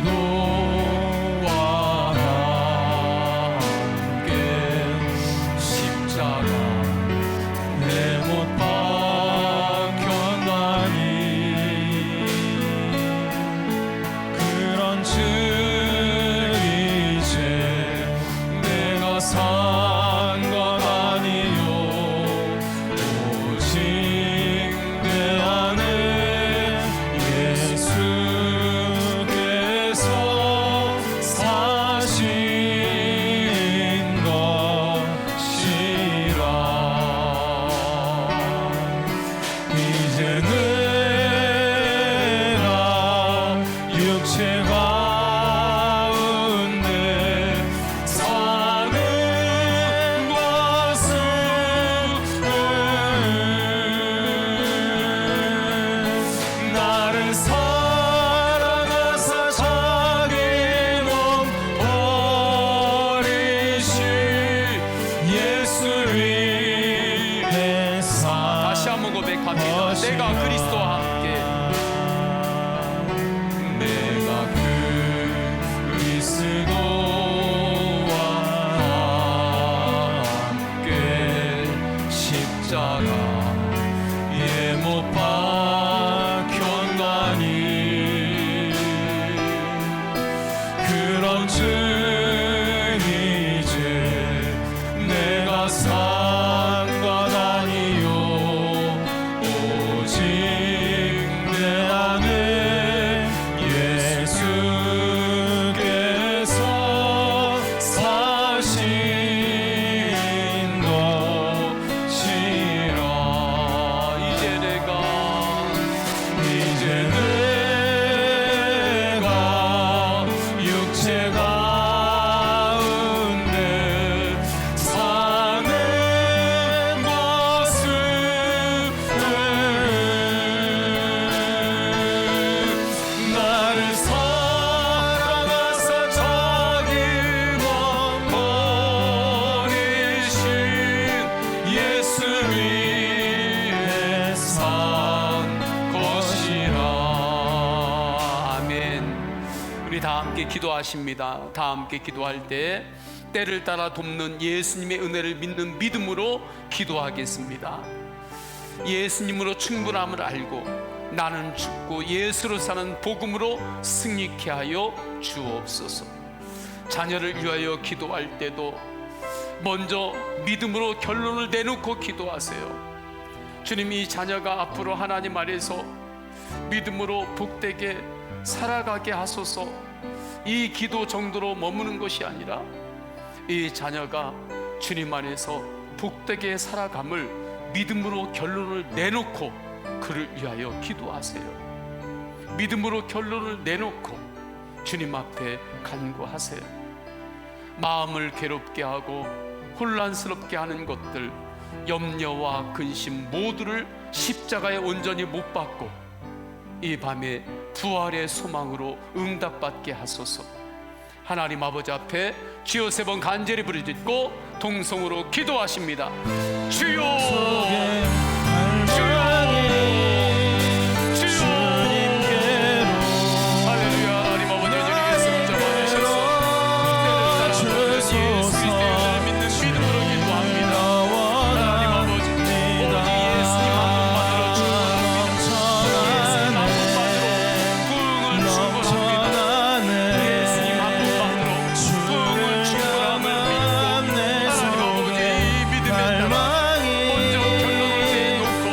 산 것 아니요 오직 내 안에 예수께서 사신 것이라. 이제 내가 육체 가운데 사는 것은 나를 사랑하사 자기 몸 버리신 예수 위에 다시 한번 고백합니다. 내가 그리스도와 함께 내가 그리스도와 함께 십자가에 못 박혔나니 그런즉 이제 내가 산 것 아니요 오직 내 안에 예수께서 사신 것이라. 이제 내가 육체 가운데 사는 것은 나를 사랑하사 자기 몸 버리신 예수 위에 산 것이라. 아멘. 우리 다 함께 기도하십니다. 다 함께 기도할 때 때를 따라 돕는 예수님의 은혜를 믿는 믿음으로 기도하겠습니다. 예수님으로 충분함을 알고 나는 죽고 예수로 사는 복음으로 승리케 하여 주옵소서. 자녀를 위하여 기도할 때도 먼저 믿음으로 결론을 내놓고 기도하세요. 주님, 이 자녀가 앞으로 하나님 아래서 믿음으로 복되게 살아가게 하소서. 이 기도 정도로 머무는 것이 아니라 이 자녀가 주님 안에서 복되게 살아감을 믿음으로 결론을 내놓고 그를 위하여 기도하세요. 믿음으로 결론을 내놓고 주님 앞에 간구하세요. 마음을 괴롭게 하고 혼란스럽게 하는 것들, 염려와 근심 모두를 십자가에 온전히 못 박고 이 밤에 부활의 소망으로 응답받게 하소서. 하나님 아버지 앞에 주여 세 번 간절히 부르짖고 동성으로 기도하십니다. 주여, 주여, 주여. 할렐루야. 하나님 아버지 주님께서 잡아주셔서 때를 따라 예수 그리스도를 믿는 믿음으로 기도합니다. 하나님 아버지, 오직 예수님 한 분만으로 충분합니다. 예수님 한 분만으로 부흥을 충분합니다. 예수님 한 분만으로 부흥을 충분함을 믿고 하나님 아버지 이 믿음에 따라 먼저 결론을 내놓고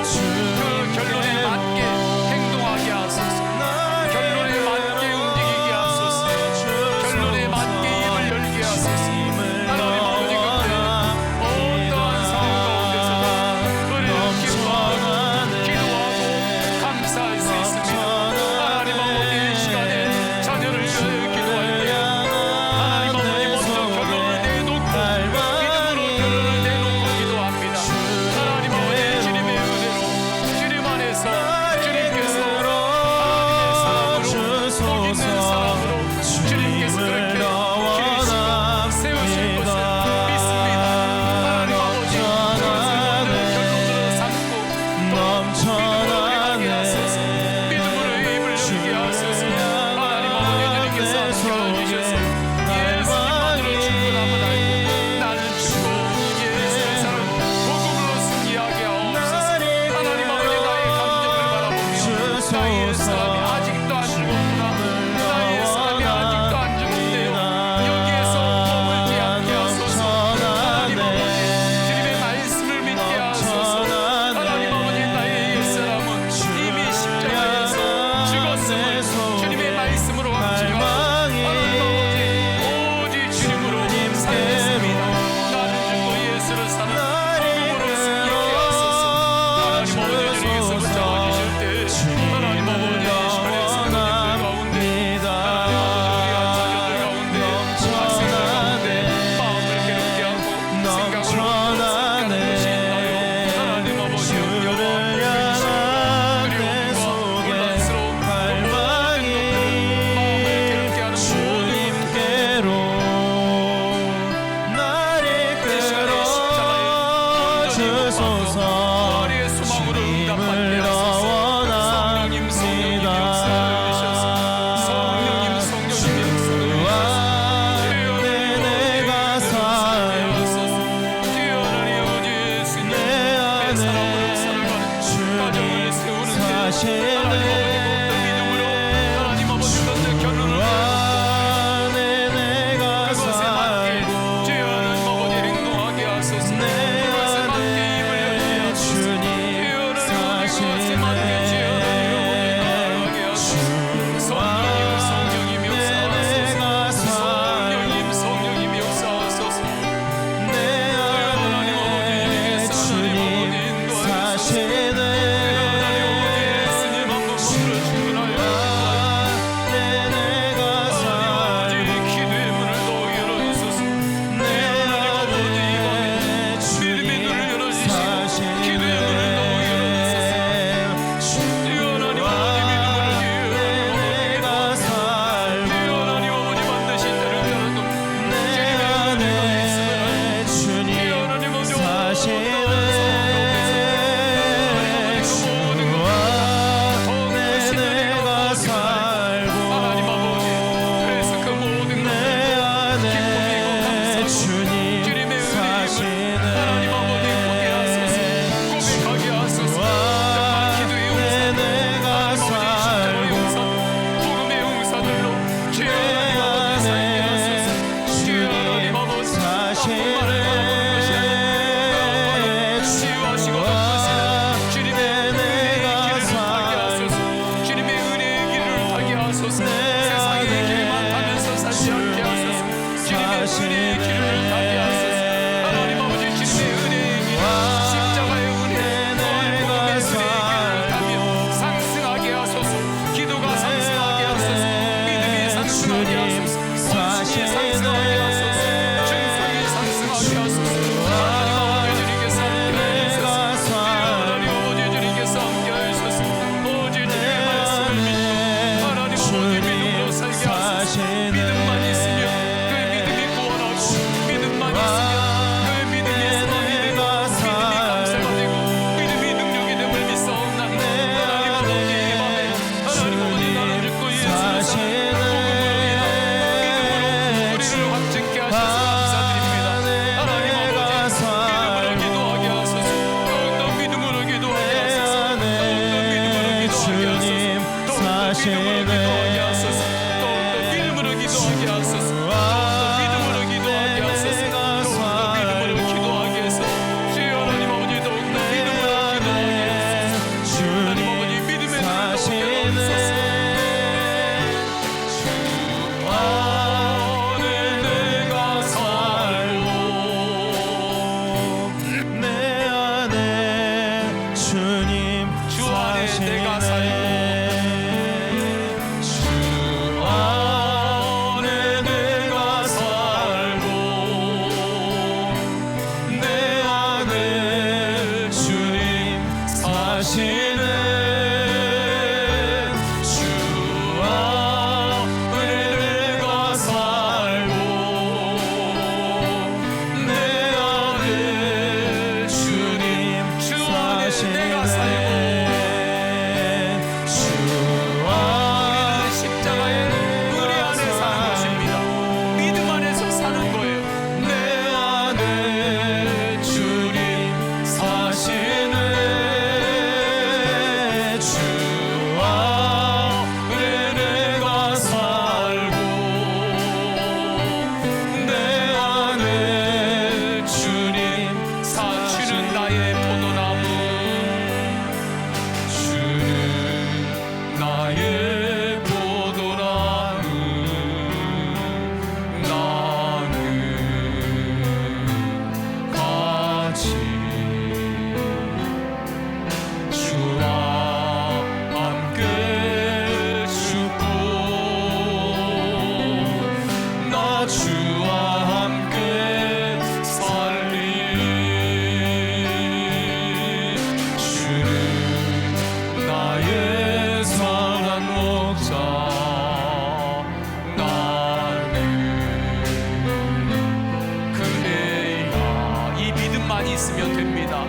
있으면 됩니다.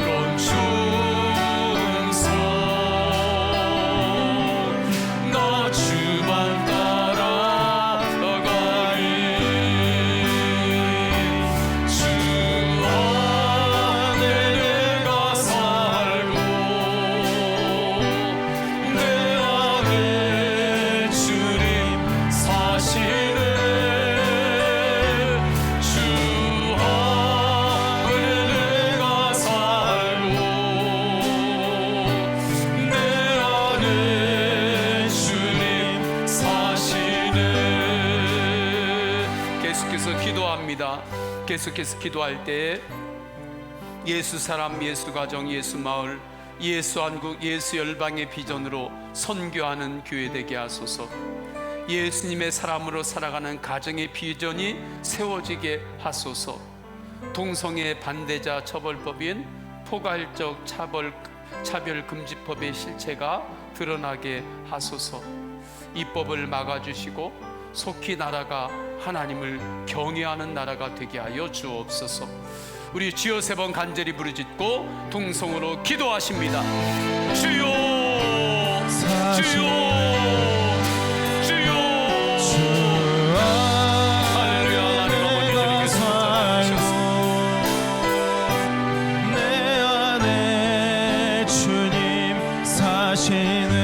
그런 충성 나 주만 따라가리 주 안에 내가 살고 내 안에 주님 사시네 주 안에 내가 살고 내 안에 주님 사시네. 계속해서 기도합니다. 계속해서 기도할 때 예수 사람, 예수 가정, 예수 마을, 예수 한국, 예수 열방의 비전으로 선교하는 교회 되게 하소서. 예수님의 사람으로 살아가는 가정의 비전이 세워지게 하소서. 동성애 반대자 처벌법인 포괄적 차별금지법의 실체가 드러나게 하소서. 이 법을 막아주시고 속히 나라가 하나님을 경외하는 나라가 되게 하여 주옵소서. 우리 주여 세 번 간절히 부르짖고 동성으로 기도하십니다. 주여, 주여, 주여. 할렐루야. 하나님 아버지 주님께서 내 안에 주님 사시네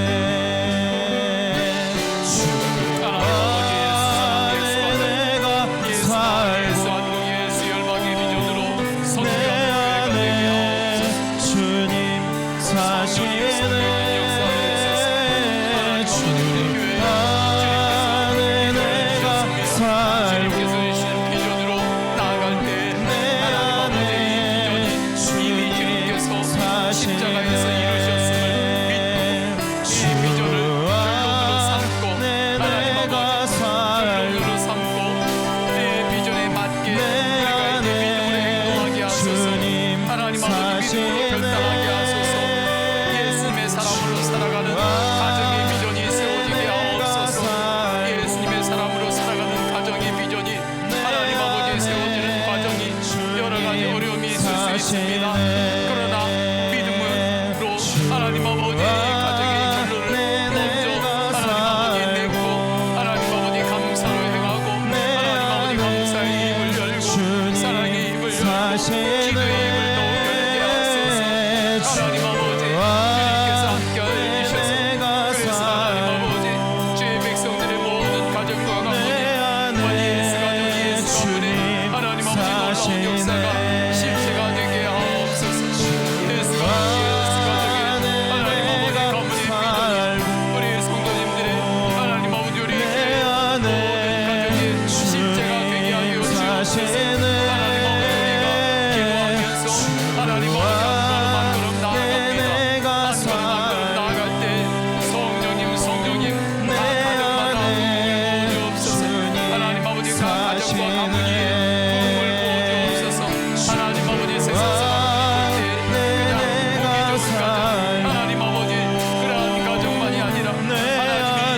주 안에 내가 살고 예수 열방의 비전으로 내 안에 주님 사시네 주 안에 내가 살고 비전으로 나아갈 때 하나님 아버지 이 비전이 이미 주님께서 십자가에서 이루셨음을 믿고 이 비전을 결론으로 삼고 하나님 아버지 결론으로 삼고 이 비전에 맞게 우리가 이제 믿음으로 행동하게 하소서. 하나님 아버지 믿음으로 결단하게 하소서. 예수님의 사람으로 살아가는 가정의 비전이 세워지게 하옵소서. 예수님의 사람으로 살아가는 가정의 비전이 하나님 아버지 세워지는 과정이 여러 가지 어려움이 있을 수 있습니다. 그러나 믿음으로 하나님 아버지 가정의 결론을 먼저 하나님 아버지 맺고 하나님 아버지 감사로 행하고 하나님 아버지 감사의 입을 열고 사랑의 입을 열고 기도의 입을 더욱 열게 하소서. 하나님 아버지 주님께서 함께하여 주셔서 그래서 하나님 아버지 주의 백성들의 모든 가정과 가문이 예수 가정 예수 가문에 하나님 아버지 놀라운 역사가 실체가 되게 하옵소서. 예수 가정에 하나님 아버지 가문의 비전이 우리 성도님들의 하나님 아버지 우리 모든 가정의 실체가 되게 하여 주옵소서. 하나님 아버지 우리가 기도하면서 하나님 아버지 한 걸음 한 걸음 나아갑니다. 한 걸음 한 걸음 나아갈 때 성령님 각 가정마다 부흥을 부어주옵소서. 하나님 아버지 각 가정과 가문위에 부흥을 부어주옵소서. 하나님 아버지 세상 사람들이 볼 때 그냥 보기 좋은 가정 하나님 아버지 그러한 가정만이 아니라 하나님이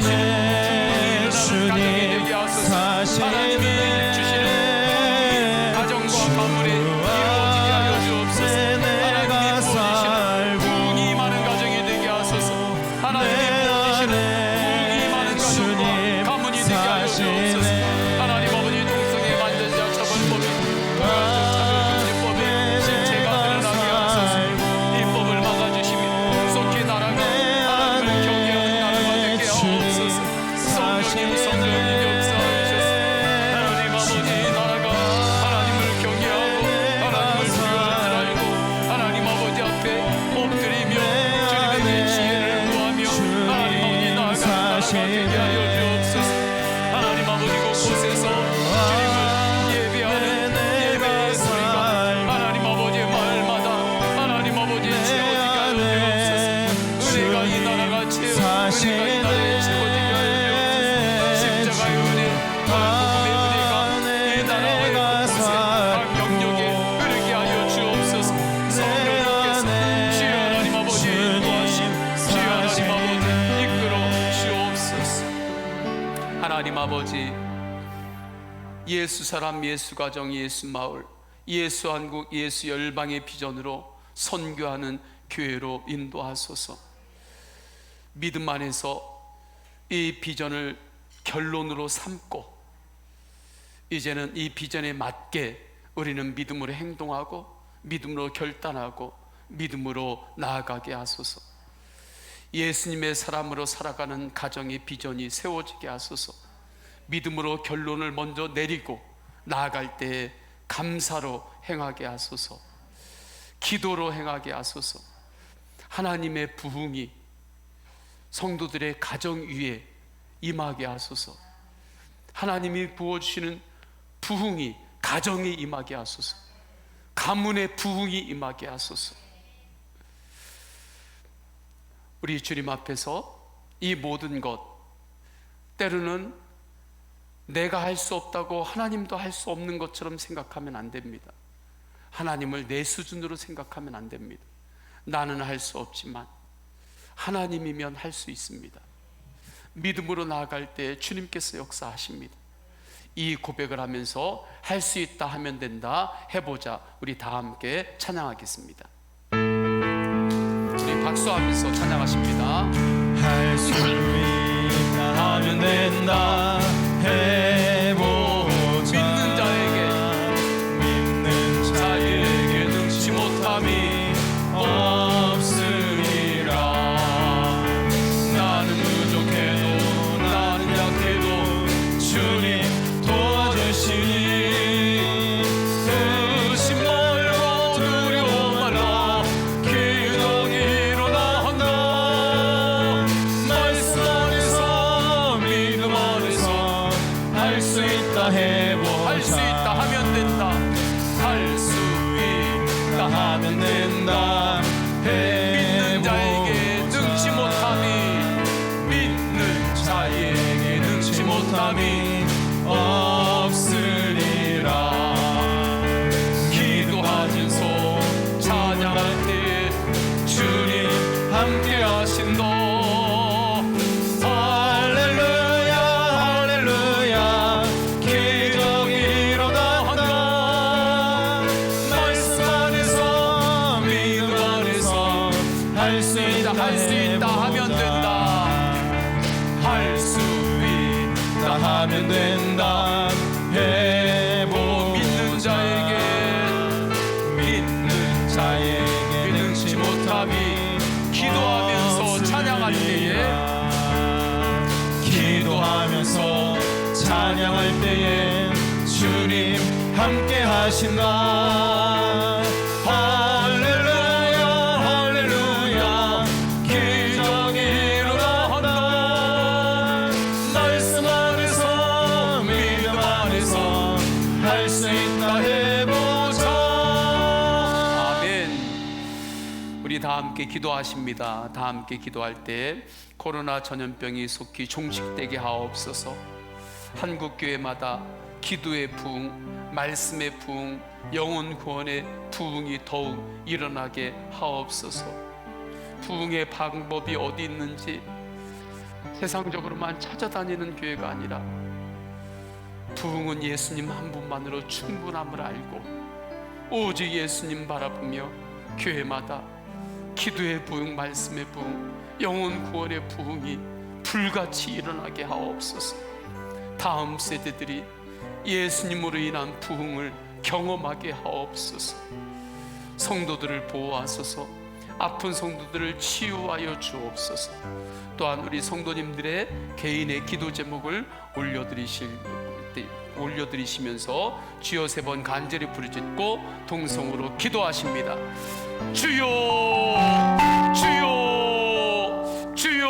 주시는 충분히 일어나는 가정이 되게 하소서. 하나님이 주시는 가정과 가문이 이루어지게 하여 주옵소서. 하나님이 부어주시는 부흥이 많은 가정이 되게 하소서. 하나님이 부어주시는 부흥이 많은 가정과 가문이 되게 하여 주옵소서. 하나님 아버지 동성애 반대자 처벌법이 포괄적 차별금지법의 실체가 드러나게 하소서. 이 법을 막아주시며 속히 나라가 하나님을 경외하는 나라가 되게 하옵소서. 성령님 역사하셔서 하나님 아버지 나라가 하나님을 경외하고 하나님을 두려워할 줄 알고 하나님 아버지 앞에 엎드리며 주님에게 지혜를 구하며 하나님 아버지 나아가는 나라가 되게 하여 주옵소서. 하나님 아버지 곳곳에서 주님을 예배하는 예배의 소리가 하나님 아버지 마을마다 하나님 아버지 채워지게 하여 주옵소서. 은혜가 이 나라가 은혜가 이 나라에 채워지게 하여 주옵소서. 십자가의 은혜, 복음의 은혜가 이 나라의 곳곳에 각 영역에 흐르게 하여 주옵소서. 성령님께서 주여 하나님 아버지 인도하심 주여 하나님 아버지 이끌어 주옵소서. 하나님 아버지 예수 사람, 예수 가정, 예수 마을 예수 한국, 예수 열방의 비전으로 선교하는 교회로 인도하소서. 믿음 안에서 이 비전을 결론으로 삼고 이제는 이 비전에 맞게 우리는 믿음으로 행동하고 믿음으로 결단하고 믿음으로 나아가게 하소서. 예수님의 사람으로 살아가는 가정의 비전이 세워지게 하소서. 믿음으로 결론을 먼저 내리고 나아갈 때에 감사로 행하게 하소서. 기도로 행하게 하소서. 하나님의 부흥이 성도들의 가정 위에 임하게 하소서. 하나님이 부어주시는 부흥이 가정에 임하게 하소서. 가문의 부흥이 임하게 하소서. 우리 주님 앞에서 이 모든 것, 때로는 내가 할 수 없다고 하나님도 할 수 없는 것처럼 생각하면 안 됩니다. 하나님을 내 수준으로 생각하면 안 됩니다. 나는 할 수 없지만 하나님이면 할 수 있습니다. 믿음으로 나아갈 때 주님께서 역사하십니다. 이 고백을 하면서 할 수 있다 하면 된다, 해보자. 우리 다 함께 찬양하겠습니다. 우리 박수하면서 찬양하십니다. 할 수 있다 하면 된다 해보자. 믿는 자에게 능치 못함이 없으리라. 나는 부족해도 나는 약해도 주님 도와주시니 의심 말고 두려워 말라. 기도기로 나한다. 말씀 안에서 믿음 안에서 할 수 있다 해보자. 할 수 있다 하면 된다. 할 수 있다 하면 된다 믿는 자에게 능치 못함이, 믿는 자에게 능치 못함이 없으리라. 기도하면서 찬양할 때 주님 함께 하신다. 할렐루야 할렐루야 기적이 일어난다. 말씀 안에서 믿음 안에서 할 수 있다 할 수 있다 하면 된다. 할 수 있다 하면 된다 해보. 믿는 자에게 능치 못함이, 기도하면서 찬양할 때에 기도하면서 찬양할 때에 주님 함께 하신다. 할렐루야 할렐루야 기적이 일어난다. 말씀 안에서 믿음 안에서 할 수 있다 해보자. 아멘. 우리 다 함께 기도하십니다. 다 함께 기도할 때 코로나 전염병이 속히 종식되게 하옵소서. 한국 교회마다 기도의 부흥, 말씀의 부흥, 영혼 구원의 부흥이 더욱 일어나게 하옵소서. 부흥의 방법이 어디 있는지 세상적으로만 찾아다니는 교회가 아니라 부흥은 예수님 한 분만으로 충분함을 알고 오직 예수님 바라보며 교회마다 기도의 부흥, 말씀의 부흥, 영혼 구원의 부흥이 불같이 일어나게 하옵소서. 다음 세대들이 예수님으로 인한 부흥을 경험하게 하옵소서. 성도들을 보호하소서. 아픈 성도들을 치유하여 주옵소서. 또한 우리 성도님들의 개인의 기도 제목을 올려드리시면서 주여 3번 간절히 부르짖고 동성으로 기도하십니다. 주여 주여 주여.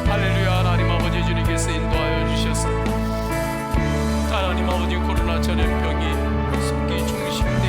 할렐루야. 하나님 아버지, 주님께서 인도하여 주셔서 하나님 아버지 코로나 전염병이 속히 종식되게